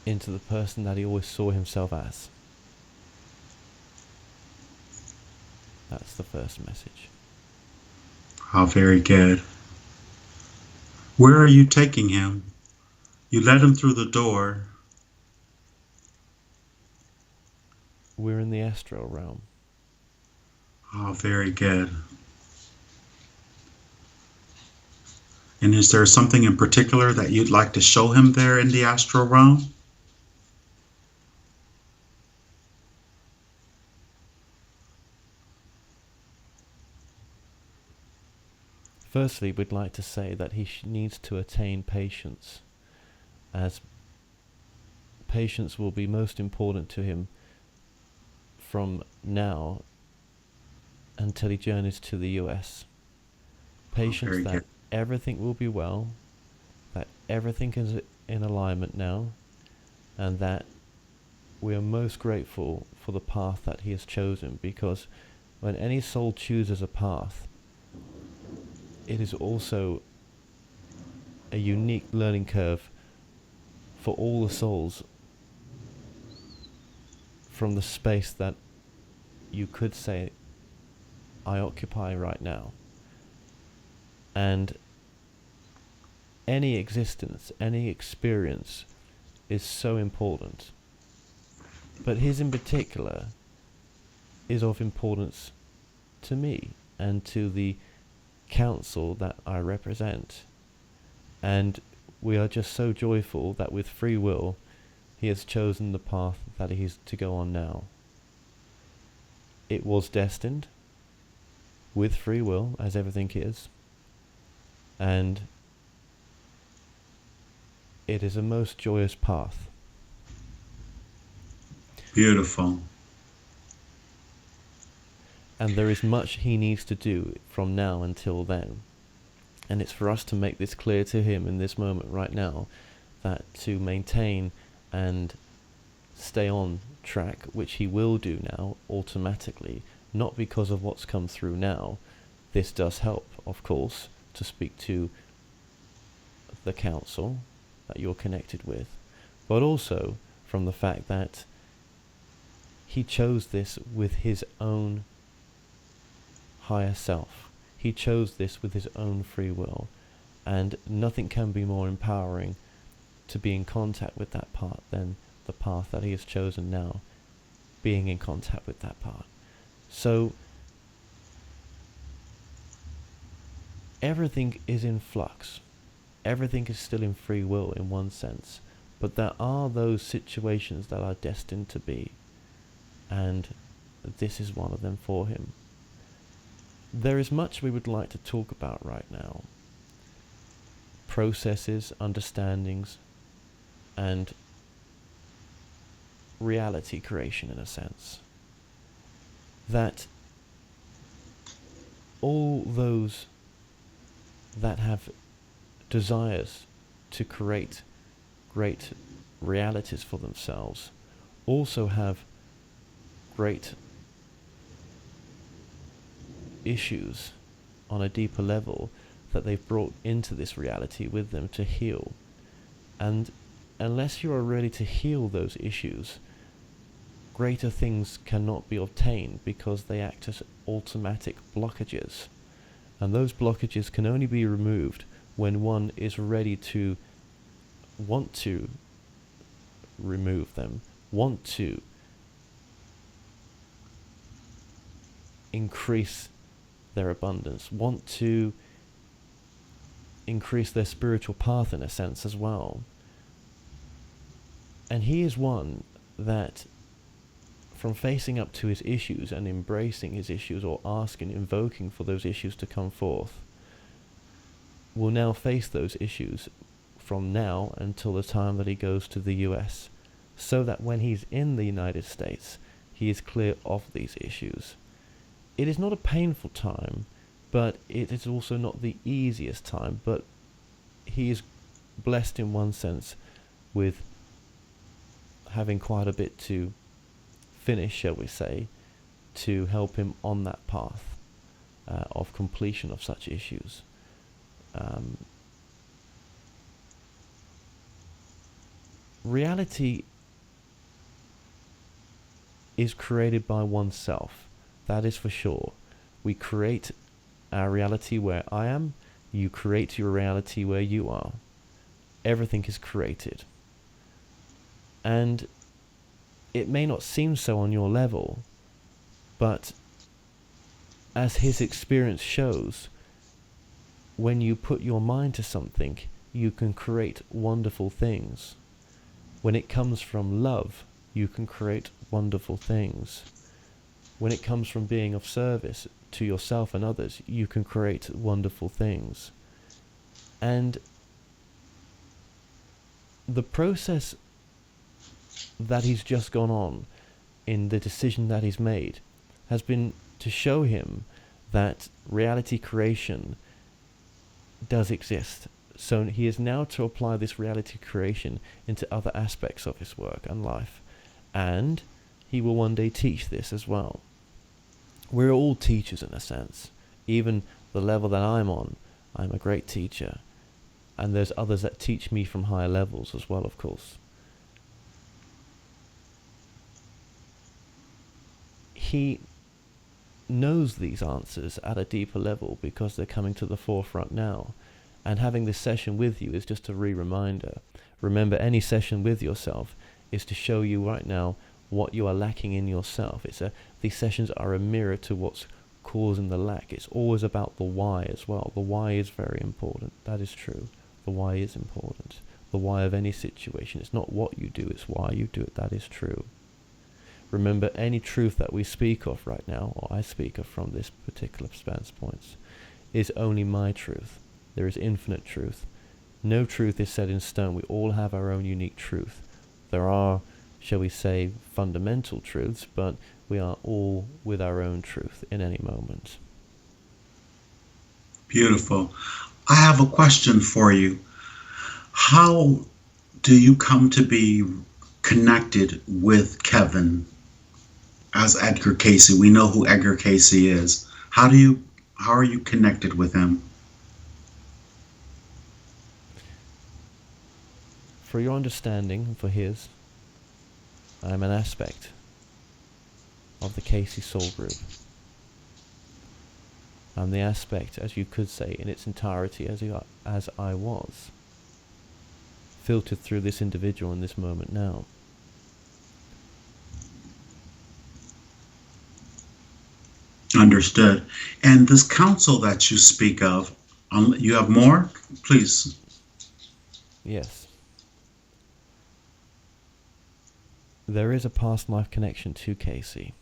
Speaker 1: into the person that he always saw himself as. That's the first message.
Speaker 4: Oh, very good. Where are you taking him? You led him through the door.
Speaker 1: We're in the astral realm.
Speaker 4: Oh, very good. And is there something in particular that you'd like to show him there in the astral realm?
Speaker 1: Firstly, we'd like to say that he needs to attain patience, as patience will be most important to him from now until he journeys to the US. Patience that everything will be well, that everything is in alignment now, and that we are most grateful for the path that he has chosen, because when any soul chooses a path, it is also a unique learning curve for all the souls from the space that you could say I occupy right now. And any existence, any experience is so important. But his in particular is of importance to me and to the council that I represent. And we are just so joyful that with free will he has chosen the path that he's to go on now. It was destined with free will, as everything is, and it is a most joyous path.
Speaker 4: Beautiful.
Speaker 1: And there is much he needs to do from now until then. And it's for us to make this clear to him in this moment right now, that to maintain and stay on track, which he will do now automatically, not because of what's come through now. This does help, of course, to speak to the council that you're connected with, but also from the fact that he chose this with his own higher self. He chose this with his own free will, And nothing can be more empowering to be in contact with that part than the path that he has chosen now, being in contact with that part. So everything is in flux. Everything is still in free will in one sense, but there are those situations that are destined to be, and this is one of them for him. There is much we would like to talk about right now. Processes, understandings, and reality creation, in a sense. That all those that have desires to create great realities for themselves also have great issues on a deeper level that they've brought into this reality with them to heal. And unless you are ready to heal those issues, greater things cannot be obtained because they act as automatic blockages. And those blockages can only be removed when one is ready to want to remove them, want to increase their abundance, want to increase their spiritual path in a sense as well. And he is one that, from facing up to his issues and embracing his issues, or asking, invoking for those issues to come forth, will now face those issues from now until the time that he goes to the US, so that when he's in the United States, he is clear of these issues. It is not a painful time, but it is also not the easiest time, but he is blessed in one sense with having quite a bit to finish, shall we say, to help him on that path of completion of such issues. Reality is created by oneself, that is for sure. We create our reality where I am, you create your reality where you are. Everything is created. And it may not seem so on your level, but as his experience shows, when you put your mind to something, you can create wonderful things. When it comes from love, you can create wonderful things. When it comes from being of service to yourself and others, you can create wonderful things. And the process that he's just gone on in the decision that he's made has been to show him that reality creation does exist. So he is now to apply this reality creation into other aspects of his work and life. And he will one day teach this as well. We're all teachers in a sense. Even the level that I'm on, I'm a great teacher. And there's others that teach me from higher levels as well, of course. He knows these answers at a deeper level because they're coming to the forefront now. And having this session with you is just a reminder. Remember, any session with yourself is to show you right now what you are lacking in yourself. These sessions are a mirror to what's causing the lack. It's always about the why as well. The why is very important. That is true. The why is important. The why of any situation. It's not what you do, it's why you do it. That is true. Remember, any truth that we speak of right now, or I speak of from this particular stance points, is only my truth. There is infinite truth. No truth is set in stone. We all have our own unique truth. There are, shall we say, fundamental truths, but we are all with our own truth in any moment.
Speaker 4: Beautiful. I have a question for you. How do you come to be connected with Kevin as Edgar Casey? We know who Edgar Casey is. How are you connected with him?
Speaker 1: For your understanding, and for his, I am an aspect of the Casey Soul Group. I'm the aspect, as you could say, in its entirety as I was, filtered through this individual in this moment now.
Speaker 4: Understood. And this council that you speak of, you have more? Please.
Speaker 1: Yes. There is a past life connection to Casey.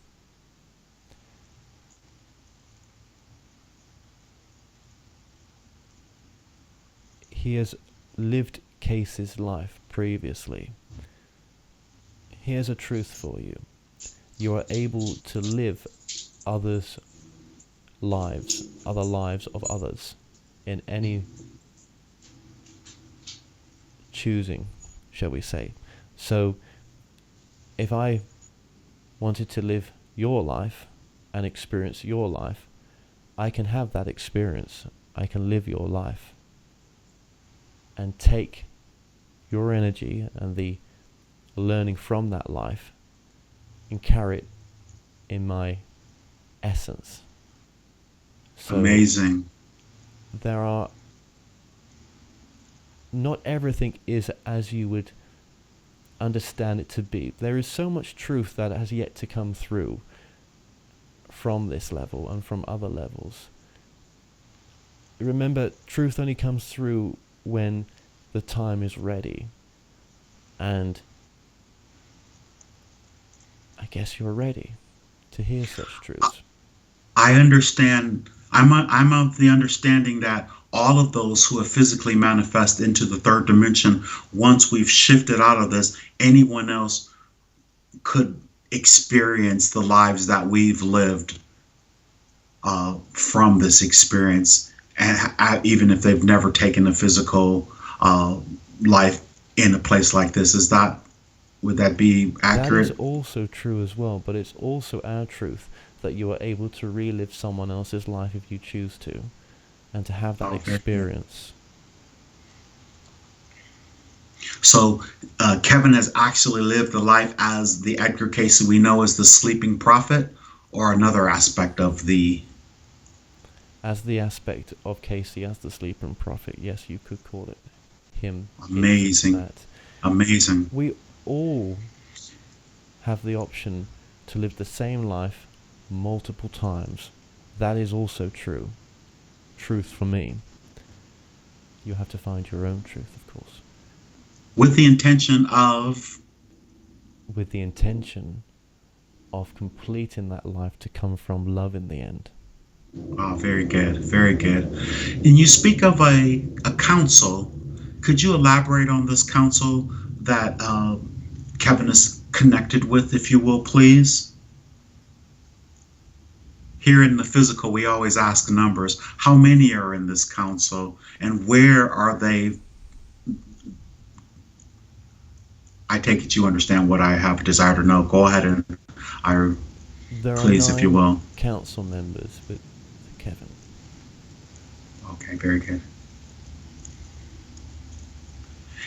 Speaker 1: He has lived Casey's life previously. Here's a truth for you. You are able to live others' lives, other lives of others, in any choosing, shall we say. So, if I wanted to live your life and experience your life, I can have that experience. I can live your life and take your energy and the learning from that life and carry it in my essence. So
Speaker 4: amazing.
Speaker 1: There are, not everything is as you would understand it to be. There is so much truth that has yet to come through from this level and from other levels. Remember, truth only comes through when the time is ready. And I guess you're ready to hear such truths.
Speaker 4: I understand. I'm of the understanding that all of those who have physically manifest into the third dimension, once we've shifted out of this, anyone else could experience the lives that we've lived from this experience, and even if they've never taken a physical life in a place like this. Would that be accurate?
Speaker 1: That is also true as well, but it's also our truth that you are able to relive someone else's life if you choose to, and to have that experience.
Speaker 4: So Kevin has actually lived the life as the Edgar Cayce we know as the sleeping prophet, or another aspect of the...
Speaker 1: As the aspect of Casey as the sleeping prophet, yes, you could call it him.
Speaker 4: Amazing. Amazing.
Speaker 1: We all have the option to live the same life multiple times. That is also true. Truth for me. You have to find your own truth, of course.
Speaker 4: With the intention of...
Speaker 1: With the intention of completing that life to come from love in the end.
Speaker 4: Oh, very good, very good. And you speak of a council. Could you elaborate on this council that Kevin is connected with, if you will, please? Here in the physical, we always ask numbers. How many are in this council, and where are they? I take it you understand what I have a desire to know. Go ahead and please, if you will.
Speaker 1: Council members with Kevin.
Speaker 4: Okay, very good.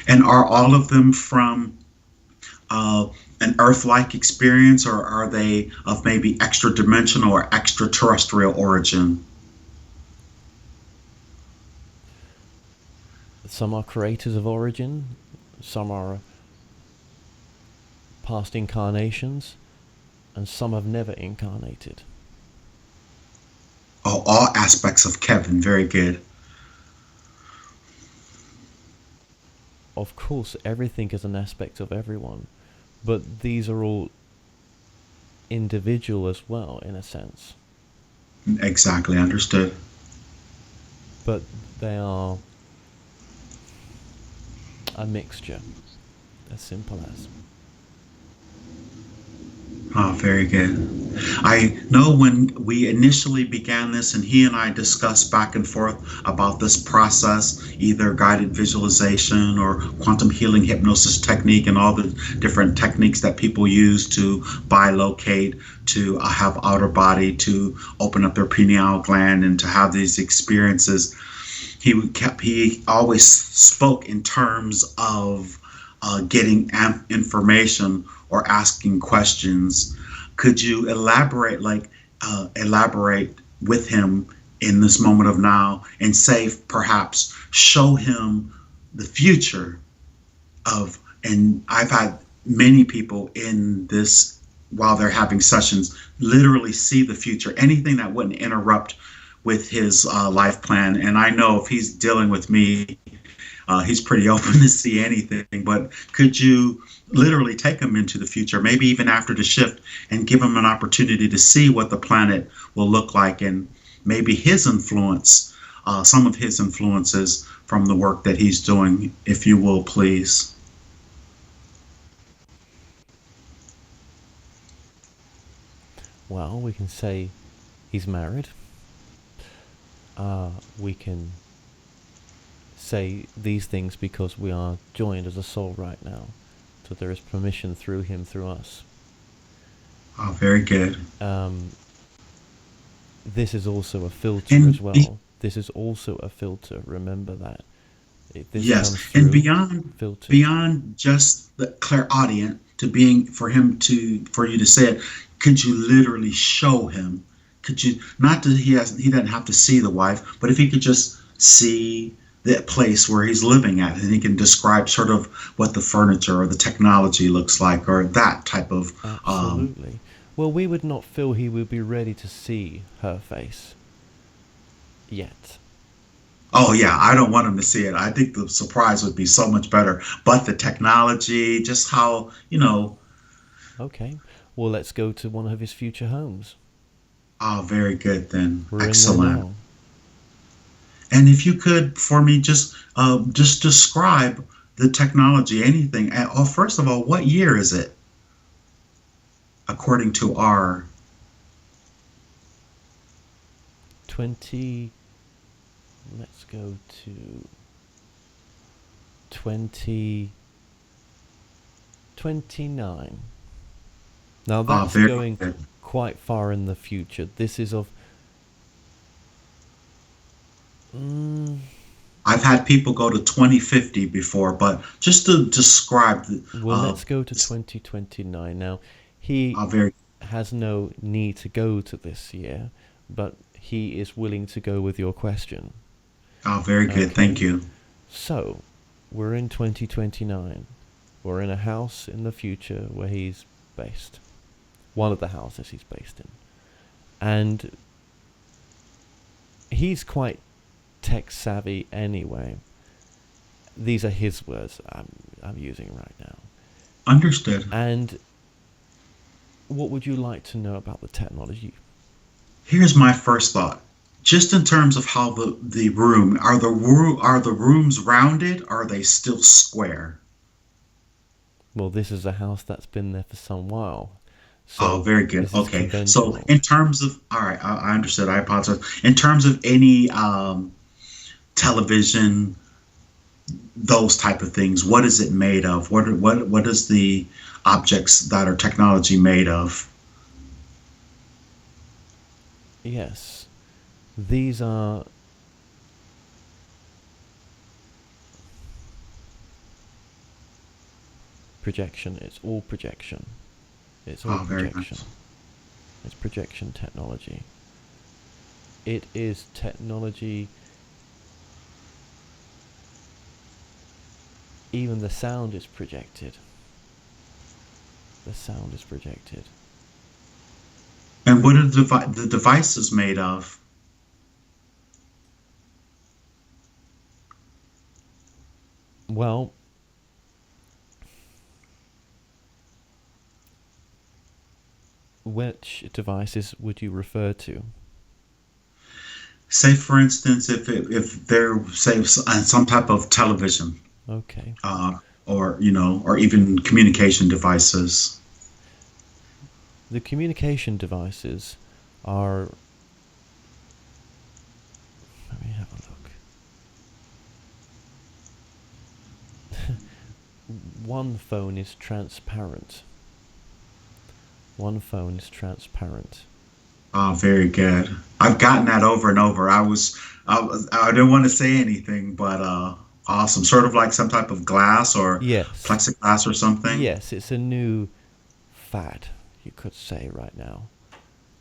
Speaker 4: And are all of them from an Earth-like experience, or are they of maybe extra-dimensional or extraterrestrial origin?
Speaker 1: Some are creators of origin, some are past incarnations, and some have never incarnated.
Speaker 4: Oh, all aspects of Kevin, very good.
Speaker 1: Of course, everything is an aspect of everyone, but these are all individual as well, in a sense.
Speaker 4: Exactly, understood.
Speaker 1: But they are a mixture, as simple as.
Speaker 4: Oh, very good. I know when we initially began this, and he and I discussed back and forth about this process, either guided visualization or quantum healing hypnosis technique, and all the different techniques that people use to bilocate, to have outer body, to open up their pineal gland, and to have these experiences. He always spoke in terms of getting information or asking questions. Could you elaborate with him in this moment of now and say, perhaps show him the future of, and I've had many people in this while they're having sessions literally see the future, anything that wouldn't interrupt with his life plan. And I know if he's dealing with me, he's pretty open to see anything, but could you literally take him into the future, maybe even after the shift, and give him an opportunity to see what the planet will look like, and maybe his influence, some of his influences from the work that he's doing, if you will, please.
Speaker 1: Well, we can say he's married. We can say these things because we are joined as a soul right now. So there is permission through him, through us.
Speaker 4: Oh, very good.
Speaker 1: This is also a filter as well. This is also a filter. Remember that. This
Speaker 4: yes,
Speaker 1: comes through
Speaker 4: and beyond just the clairaudient to being for you to say it. Could you literally show him? Could you, not that he doesn't have to see the wife, but if he could just see the place where he's living at, and he can describe sort of what the furniture or the technology looks like, or that type of.
Speaker 1: Absolutely. Well, we would not feel he would be ready to see her face yet.
Speaker 4: Oh yeah, I don't want him to see it. I think the surprise would be so much better. But the technology, just how,
Speaker 1: Okay. Well, let's go to one of his future homes.
Speaker 4: Oh, very good then.
Speaker 1: We're
Speaker 4: Excellent.
Speaker 1: in there now.
Speaker 4: And if you could, for me, just describe the technology, anything. Oh, first of all, what year is it? According to our
Speaker 1: 20. Let's go to 2029. Now that's going
Speaker 4: good.
Speaker 1: Quite far in the future. This is of.
Speaker 4: I've had people go to 2050 before, but just to describe.
Speaker 1: Well, let's go to 2029 now. He has no need to go to this year, but he is willing to go with your question.
Speaker 4: Oh, very good.
Speaker 1: Okay.
Speaker 4: Thank you.
Speaker 1: So, we're in 2029. We're in a house in the future where he's based. One of the houses he's based in. And he's quite tech savvy anyway. These are his words I'm using right now.
Speaker 4: Understood.
Speaker 1: And what would you like to know about the technology?
Speaker 4: Here's my first thought. Just in terms of how the room, are the rooms rounded, or are they still square?
Speaker 1: Well, this is a house that's been there for some while. So
Speaker 4: oh, very good. Okay. So in terms of, all right, I understood. I apologize. In terms of any television, those type of things, what is it made of? What is the objects that are technology made of?
Speaker 1: Yes. These are projection. It's all projection. It's all projection. It's projection technology. It is technology. Even the sound is projected. The sound is projected.
Speaker 4: And what are the devices made of?
Speaker 1: Well, which devices would you refer to?
Speaker 4: Say, for instance, if they're, say, some type of television.
Speaker 1: Okay.
Speaker 4: Or even communication devices.
Speaker 1: The communication devices are. Let me have a look. One phone is transparent. One phone is transparent.
Speaker 4: Oh, very good. I've gotten that over and over. I didn't want to say anything, but awesome. Sort of like some type of glass or plexiglass or something.
Speaker 1: Yes, it's a new fad, you could say, right now.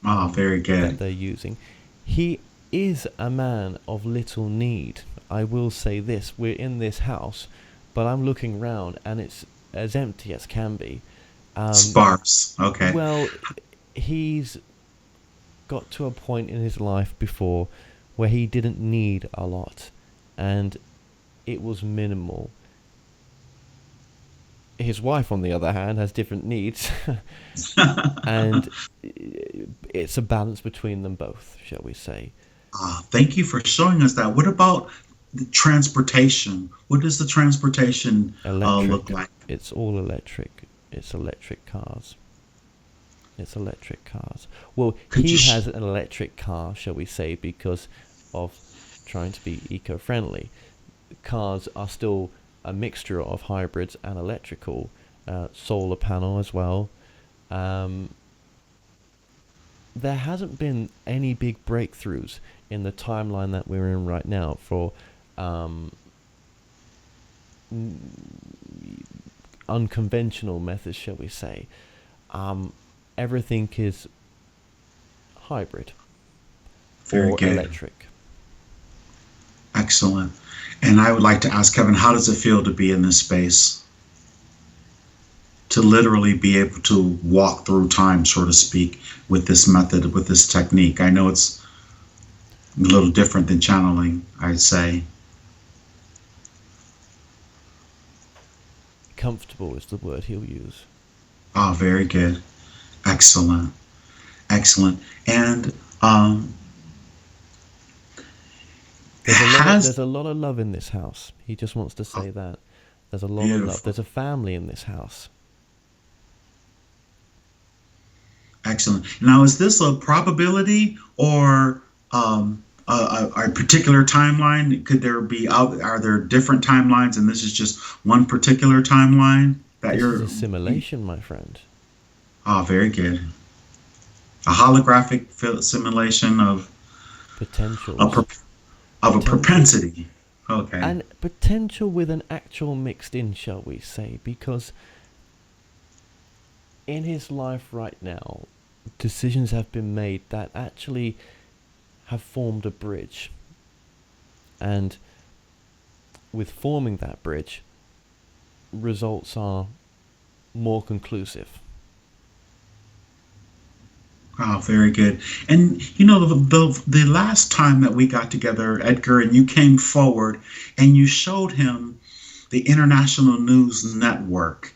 Speaker 4: Oh, very good.
Speaker 1: That they're using. He is a man of little need. I will say this, we're in this house, but I'm looking round and it's as empty as can be.
Speaker 4: Sparse. Okay.
Speaker 1: Well, he's got to a point in his life before where he didn't need a lot, and it was minimal. His wife, on the other hand, has different needs, and it's a balance between them both, shall we say.
Speaker 4: Thank you for showing us that. What about the transportation? What does the transportation look like?
Speaker 1: It's all electric. It's electric cars. It's electric cars. Well, he has an electric car, shall we say, because of trying to be eco-friendly. Cars are still a mixture of hybrids and electrical, solar panel as well. There hasn't been any big breakthroughs in the timeline that we're in right now for unconventional methods, shall we say. Everything is hybrid
Speaker 4: Very
Speaker 1: or
Speaker 4: good.
Speaker 1: electric.
Speaker 4: Excellent. And I would like to ask Kevin, how does it feel to be in this space? To literally be able to walk through time, so to speak, with this method, with this technique. I know it's a little different than channeling, I'd say.
Speaker 1: Comfortable is the word he'll use.
Speaker 4: Oh, very good. Excellent. Excellent. And
Speaker 1: there's a lot of love in this house. He just wants to say that. There's a lot of love. There's a family in this house.
Speaker 4: Excellent. Now, is this a probability or a particular timeline? Could there be are there different timelines, and this is just one particular timeline that
Speaker 1: This
Speaker 4: you're?
Speaker 1: is a simulation, my friend.
Speaker 4: Oh, very good. A holographic simulation of
Speaker 1: Potential.
Speaker 4: of a propensity. Okay.
Speaker 1: And potential with an actual mixed in, shall we say, because in his life right now, decisions have been made that actually have formed a bridge. And with forming that bridge, results are more conclusive.
Speaker 4: Oh, very good. And you know, the last time that we got together, Edgar, and you came forward and you showed him the International News Network.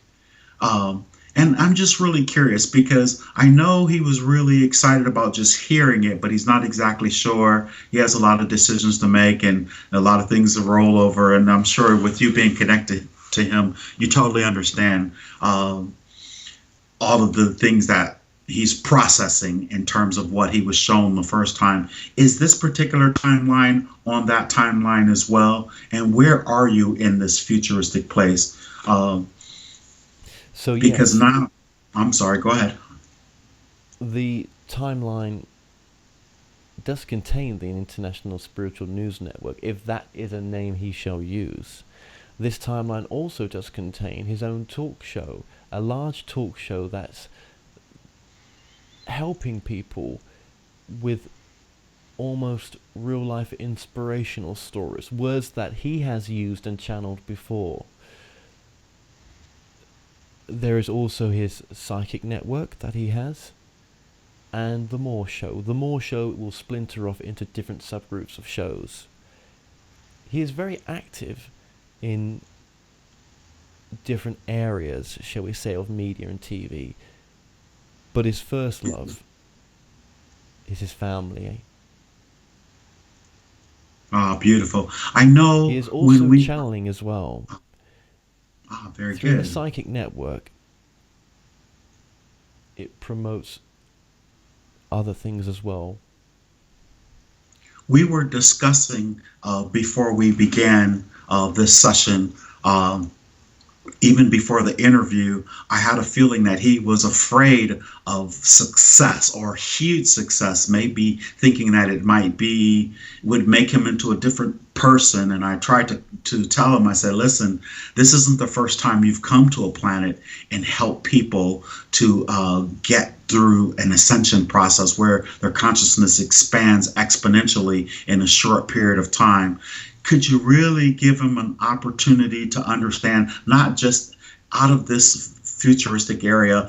Speaker 4: And I'm just really curious because I know he was really excited about just hearing it, but he's not exactly sure. He has a lot of decisions to make and a lot of things to roll over. And I'm sure with you being connected to him, you totally understand all of the things that he's processing in terms of what he was shown the first time. Is this particular timeline on that timeline as well? And where are you in this futuristic place?
Speaker 1: So
Speaker 4: because
Speaker 1: yes,
Speaker 4: now, I'm sorry, go ahead.
Speaker 1: the timeline does contain the International Spiritual News Network, if that is a name he shall use. This timeline also does contain his own talk show, a large talk show that's helping people with almost real-life inspirational stories, words that he has used and channeled before. There is also his psychic network that he has, and the More Show. The More Show will splinter off into different subgroups of shows. He is very active in different areas, shall we say, of media and TV. But his first love is his family.
Speaker 4: Ah, beautiful. I know
Speaker 1: He is also
Speaker 4: when
Speaker 1: channeling as well.
Speaker 4: very
Speaker 1: Through the
Speaker 4: good.
Speaker 1: psychic network, it promotes other things as well.
Speaker 4: We were discussing before we began this session even before the interview, I had a feeling that he was afraid of success or huge success, maybe thinking that it might be would make him into a different person. And I tried to tell him, I said, listen, this isn't the first time you've come to a planet and helped people to get through an ascension process where their consciousness expands exponentially in a short period of time. Could you really give him an opportunity to understand, not just out of this futuristic area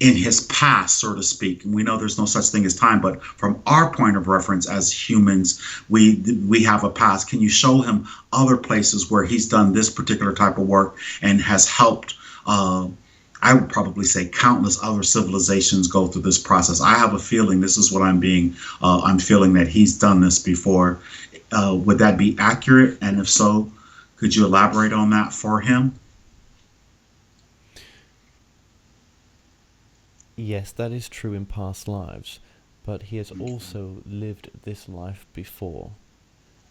Speaker 4: in his past, so to speak? And we know there's no such thing as time, but from our point of reference as humans, we have a past. Can you show him other places where he's done this particular type of work and has helped, I would probably say, countless other civilizations go through this process? I have a feeling this is what I'm feeling that he's done this before. Would that be accurate? And if so, could you elaborate on that for him?
Speaker 1: Yes, that is true in past lives, but he has also lived this life before.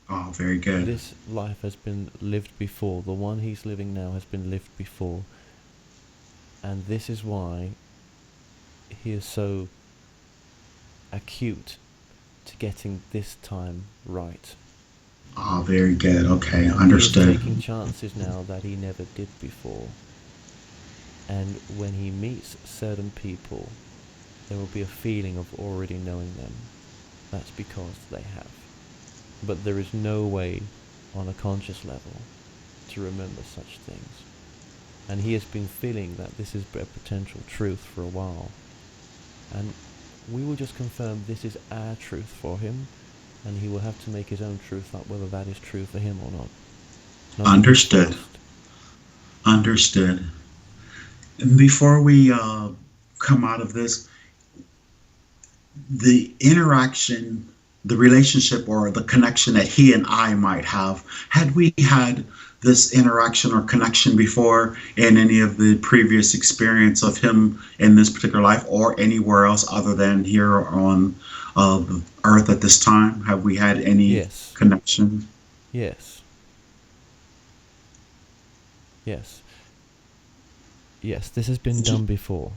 Speaker 4: Oh, very good.
Speaker 1: This life has been lived before. The one he's living now has been lived before. And this is why he is so acute to getting this time right.
Speaker 4: Oh, very good. Okay, understood.
Speaker 1: He is taking chances now that he never did before. And when he meets certain people, there will be a feeling of already knowing them. That's because they have. But there is no way on a conscious level to remember such things. And he has been feeling that this is a potential truth for a while. And we will just confirm this is our truth for him, and he will have to make his own truth up whether that is true for him or not.
Speaker 4: Understood. Understood. And before we come out of this, the interaction, the relationship or the connection that he and I might have, had we had this interaction or connection before in any of the previous experience of him in this particular life or anywhere else other than here on Earth at this time? Have we had any connection?
Speaker 1: Yes. Yes. Yes, this has been done before.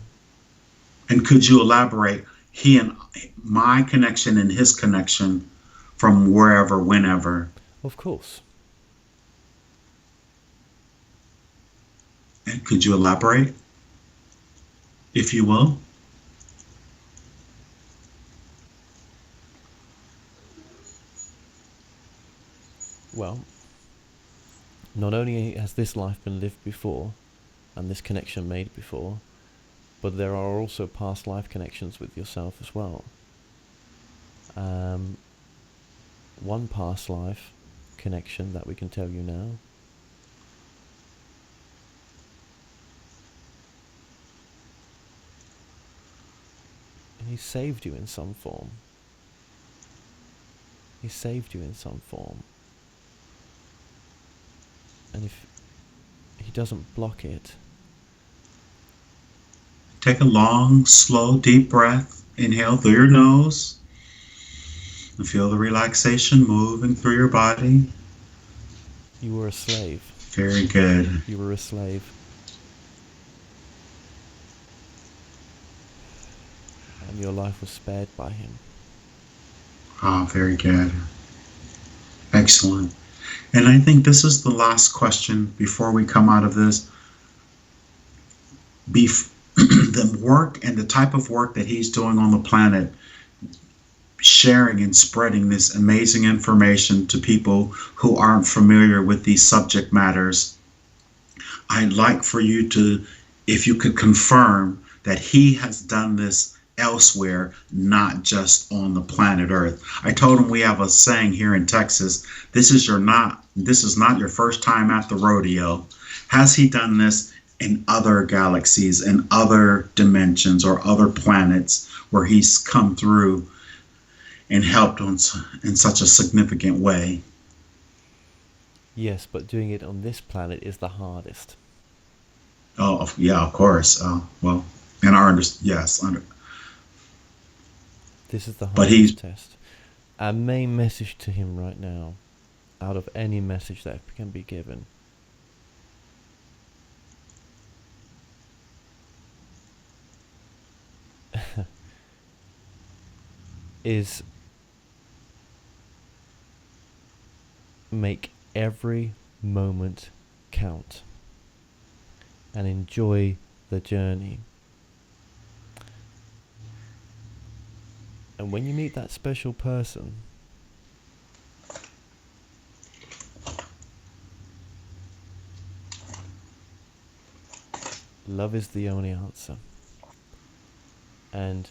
Speaker 4: And could you elaborate he and my connection and his connection from wherever, whenever?
Speaker 1: Of course.
Speaker 4: And could you elaborate, if you will?
Speaker 1: Well, not only has this life been lived before, and this connection made before, but there are also past life connections with yourself as well. One past life connection that we can tell you now. And he saved you in some form. He saved you in some form. And if he doesn't block it.
Speaker 4: Take a long, slow, deep breath. Inhale through your nose. And feel the relaxation moving through your body.
Speaker 1: You were a slave.
Speaker 4: Very good.
Speaker 1: You were a slave. And your life was spared by him.
Speaker 4: Ah, very good. Excellent. And I think this is the last question before we come out of this. The work and the type of work that he's doing on the planet, sharing and spreading this amazing information to people who aren't familiar with these subject matters. I'd like for you to, if you could confirm that he has done this elsewhere, not just on the planet Earth. I told him we have a saying here in Texas, this is not your first time at the rodeo. Has he done this in other galaxies and other dimensions or other planets where he's come through and helped in such a significant way?
Speaker 1: Yes, but doing it on this planet is the hardest.
Speaker 4: Oh, yeah, of course. Well, in our yes.
Speaker 1: This is the hardest test. Our main message to him right now, out of any message that can be given, is make every moment count and enjoy the journey. And when you meet that special person, love is the only answer. And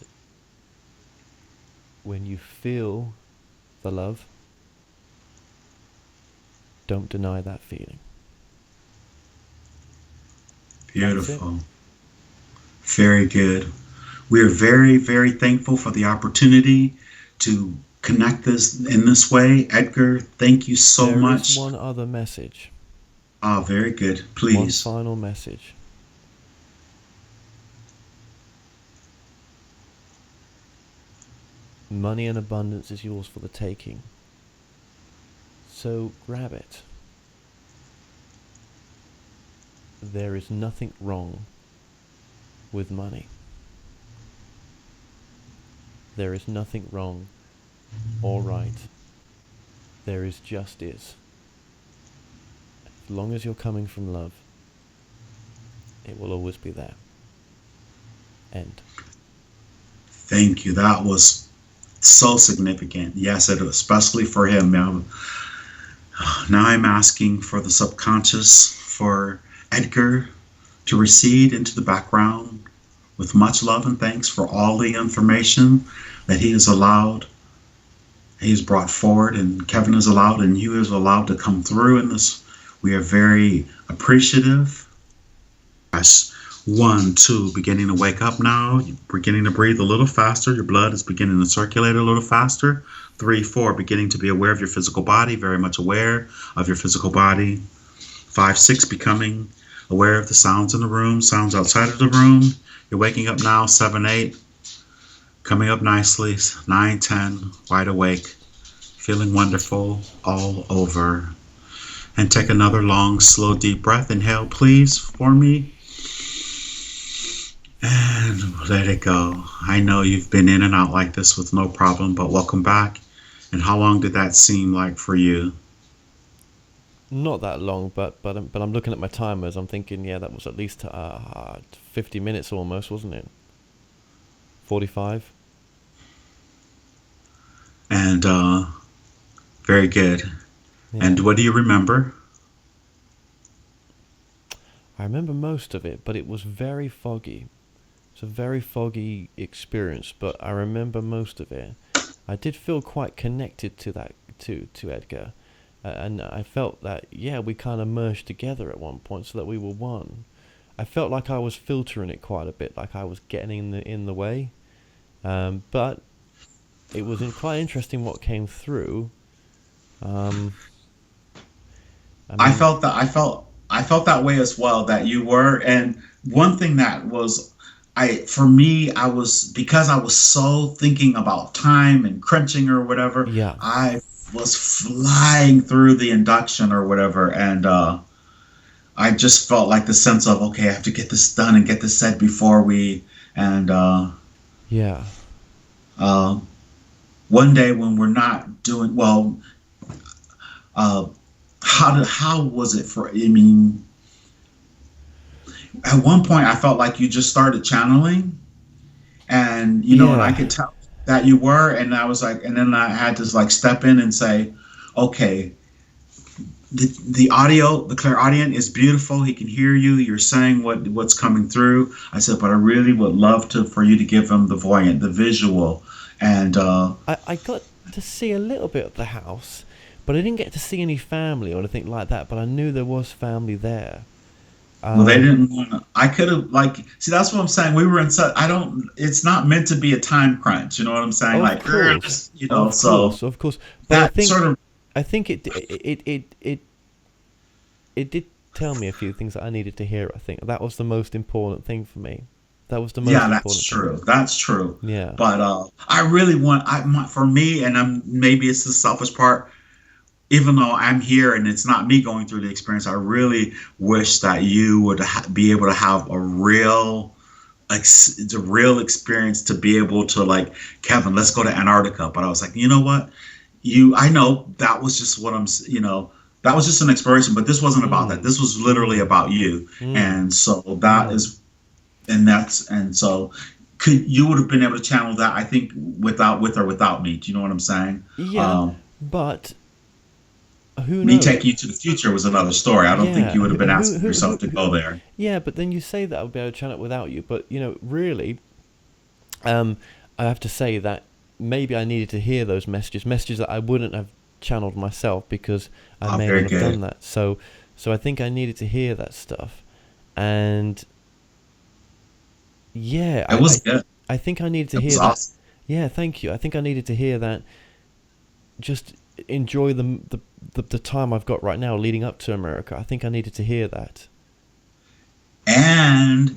Speaker 1: when you feel the love, don't deny that feeling.
Speaker 4: Beautiful. Very good. We are very, very thankful for the opportunity to connect this in this way. Edgar, thank you so much.
Speaker 1: There is one other message.
Speaker 4: Ah, very good. Please.
Speaker 1: One final message. Money and abundance is yours for the taking. So grab it. There is nothing wrong with money. There is nothing wrong or right. There is just is. As long as you're coming from love, it will always be there. End.
Speaker 4: Thank you. That was so significant. Yes, especially for him. Now I'm asking for the subconscious, for Edgar to recede into the background with much love and thanks for all the information that he has allowed, he's brought forward, and Kevin has allowed, and you has allowed to come through in this. We are very appreciative. Yes. 1, 2, beginning to wake up now. You're beginning to breathe a little faster. Your blood is beginning to circulate a little faster. 3, 4, beginning to be aware of your physical body, very much aware of your physical body. 5, 6, becoming aware of the sounds in the room, sounds outside of the room. You're waking up now. 7, 8, coming up nicely. 9, 10, wide awake, feeling wonderful all over. And take another long, slow, deep breath. Inhale, please, for me. And let it go. I know you've been in and out like this with no problem, but welcome back. And how long did that seem like for you?
Speaker 1: Not that long, but I'm looking at my timers. I'm thinking, yeah, that was at least 50 minutes almost, wasn't it? 45.
Speaker 4: And very good.
Speaker 1: Yeah.
Speaker 4: And what do you remember?
Speaker 1: I remember most of it, but it was very foggy. It's a very foggy experience, but I remember most of it. I did feel quite connected to that, to Edgar, and I felt that, yeah, we kind of merged together at one point so that we were one. I felt like I was filtering it quite a bit, like I was getting in the way, but it was quite interesting what came through.
Speaker 4: I felt that way as well, that you were. And one thing that was, for me, because I was so thinking about time and crunching or whatever.
Speaker 1: Yeah.
Speaker 4: I was flying through the induction or whatever, and I just felt like the sense of, okay, I have to get this done and get this said before we. And
Speaker 1: yeah.
Speaker 4: One day when we're not doing well, how was it for? I mean, at one point I felt like you just started channeling, and you know, and I could tell that you were, and I was like, and then I had to like step in and say, okay, the audio, the clairaudient is beautiful. He can hear you. You're saying what's coming through. I said, but I really would love for you to give him the voyant, the visual, and
Speaker 1: I got to see a little bit of the house, but I didn't get to see any family or anything like that. But I knew there was family there.
Speaker 4: Well, they didn't want to. I could have, see, that's what I'm saying. We were in such. It's not meant to be a time crunch. You know what I'm saying?
Speaker 1: Of course.
Speaker 4: You know,
Speaker 1: of course. But I think it did tell me a few things that I needed to hear. I think that was the most important thing for me. That was the most important
Speaker 4: that's
Speaker 1: thing.
Speaker 4: true. That's true.
Speaker 1: Yeah.
Speaker 4: But I really for me, and maybe it's the selfish part. Even though I'm here and it's not me going through the experience, I really wish that you would be able to have a real it's a real experience to be able to like, Kevin, let's go to Antarctica. But I was like, you know what? I know that was just what that was just an exploration, but this wasn't about that. This was literally about you. And so so you would have been able to channel that, I think, with or without me. Do you know what I'm saying?
Speaker 1: Yeah, but who knows?
Speaker 4: Me taking you to the future was another story. I don't think you would have been asking yourself to go there.
Speaker 1: Yeah, but then you say that I would be able to channel it without you. But, really, I have to say that maybe I needed to hear those messages that I wouldn't have channeled myself because I may not have done that. So I think I needed to hear that stuff. And yeah,
Speaker 4: it was good.
Speaker 1: I think I needed to hear that. Awesome. Yeah, thank you. I think I needed to hear that. Just enjoy the time I've got right now leading up to America. I think I needed to hear that.
Speaker 4: And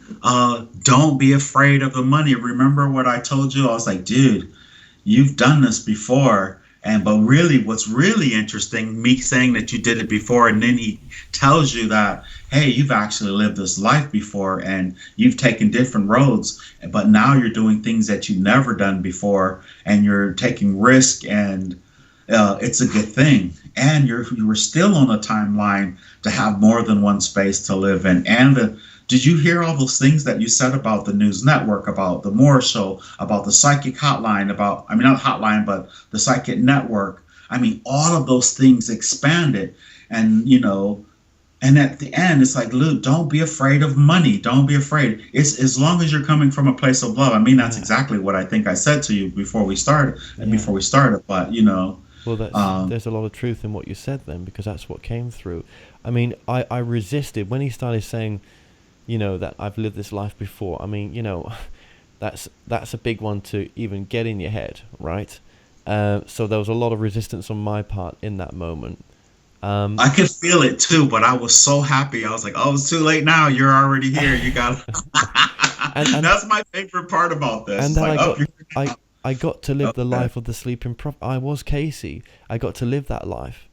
Speaker 4: don't be afraid of the money. Remember what I told you? I was like, dude, you've done this before. But really, what's really interesting, me saying that you did it before, and then he tells you that, hey, you've actually lived this life before and you've taken different roads, but now you're doing things that you've never done before and you're taking risk, and it's a good thing. And you were still on a timeline to have more than one space to live in. And did you hear all those things that you said about the news network, about the Moore Show, about the psychic hotline, not hotline, but the psychic network? I mean, all of those things expanded. And, and at the end, it's like, Luke, don't be afraid of money. Don't be afraid. It's as long as you're coming from a place of love. I mean, that's exactly what I think I said to you before we started. But,
Speaker 1: well, there's a lot of truth in what you said then, because that's what came through. I mean, I resisted when he started saying, that I've lived this life before. I mean, that's a big one to even get in your head, right? So there was a lot of resistance on my part in that moment.
Speaker 4: I could feel it too, but I was so happy. I was like, oh, it's too late now. You're already here. You got and that's my favorite part about this.
Speaker 1: And then I got to live the life of the sleeping prophet. I was Casey. I got to live that life.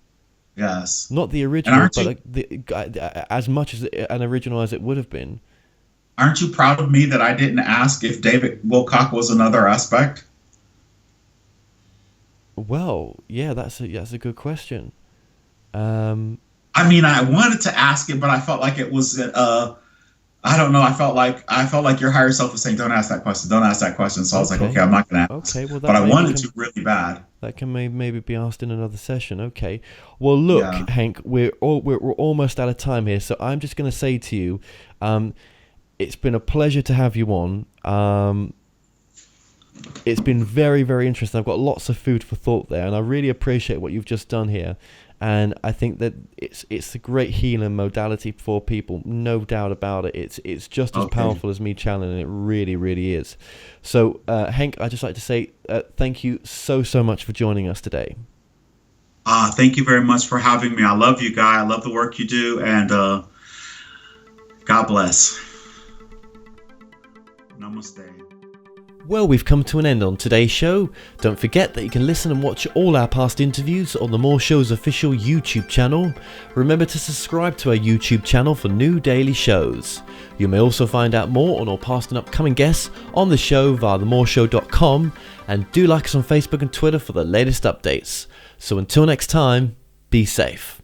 Speaker 4: Yes.
Speaker 1: Not the original, but as much as an original as it would have been.
Speaker 4: Aren't you proud of me that I didn't ask if David Wilcock was another aspect?
Speaker 1: Well, yeah, that's a good question.
Speaker 4: I mean, I wanted to ask it, but I felt like it was I don't know. I felt like your higher self was saying, "Don't ask that question. Don't ask that question." So I was like, "Okay, I'm not going to ask." Okay, well, but I wanted to really bad.
Speaker 1: That can maybe be asked in another session. Okay. Well, look, Hank, we're almost out of time here, so I'm just going to say to you, it's been a pleasure to have you on. It's been very, very interesting. I've got lots of food for thought there, and I really appreciate what you've just done here. And I think that it's a great healing modality for people, no doubt about it. It's just as powerful as me channeling. It really, really is. So, Hank, I'd just like to say thank you so much for joining us today.
Speaker 4: Thank you very much for having me. I love you, Guy. I love the work you do, and God bless. Namaste.
Speaker 1: Well, we've come to an end on today's show. Don't forget that you can listen and watch all our past interviews on the More Show's official YouTube channel. Remember to subscribe to our YouTube channel for new daily shows. You may also find out more on all past and upcoming guests on the show via themoreshow.com, and do like us on Facebook and Twitter for the latest updates. So until next time, be safe.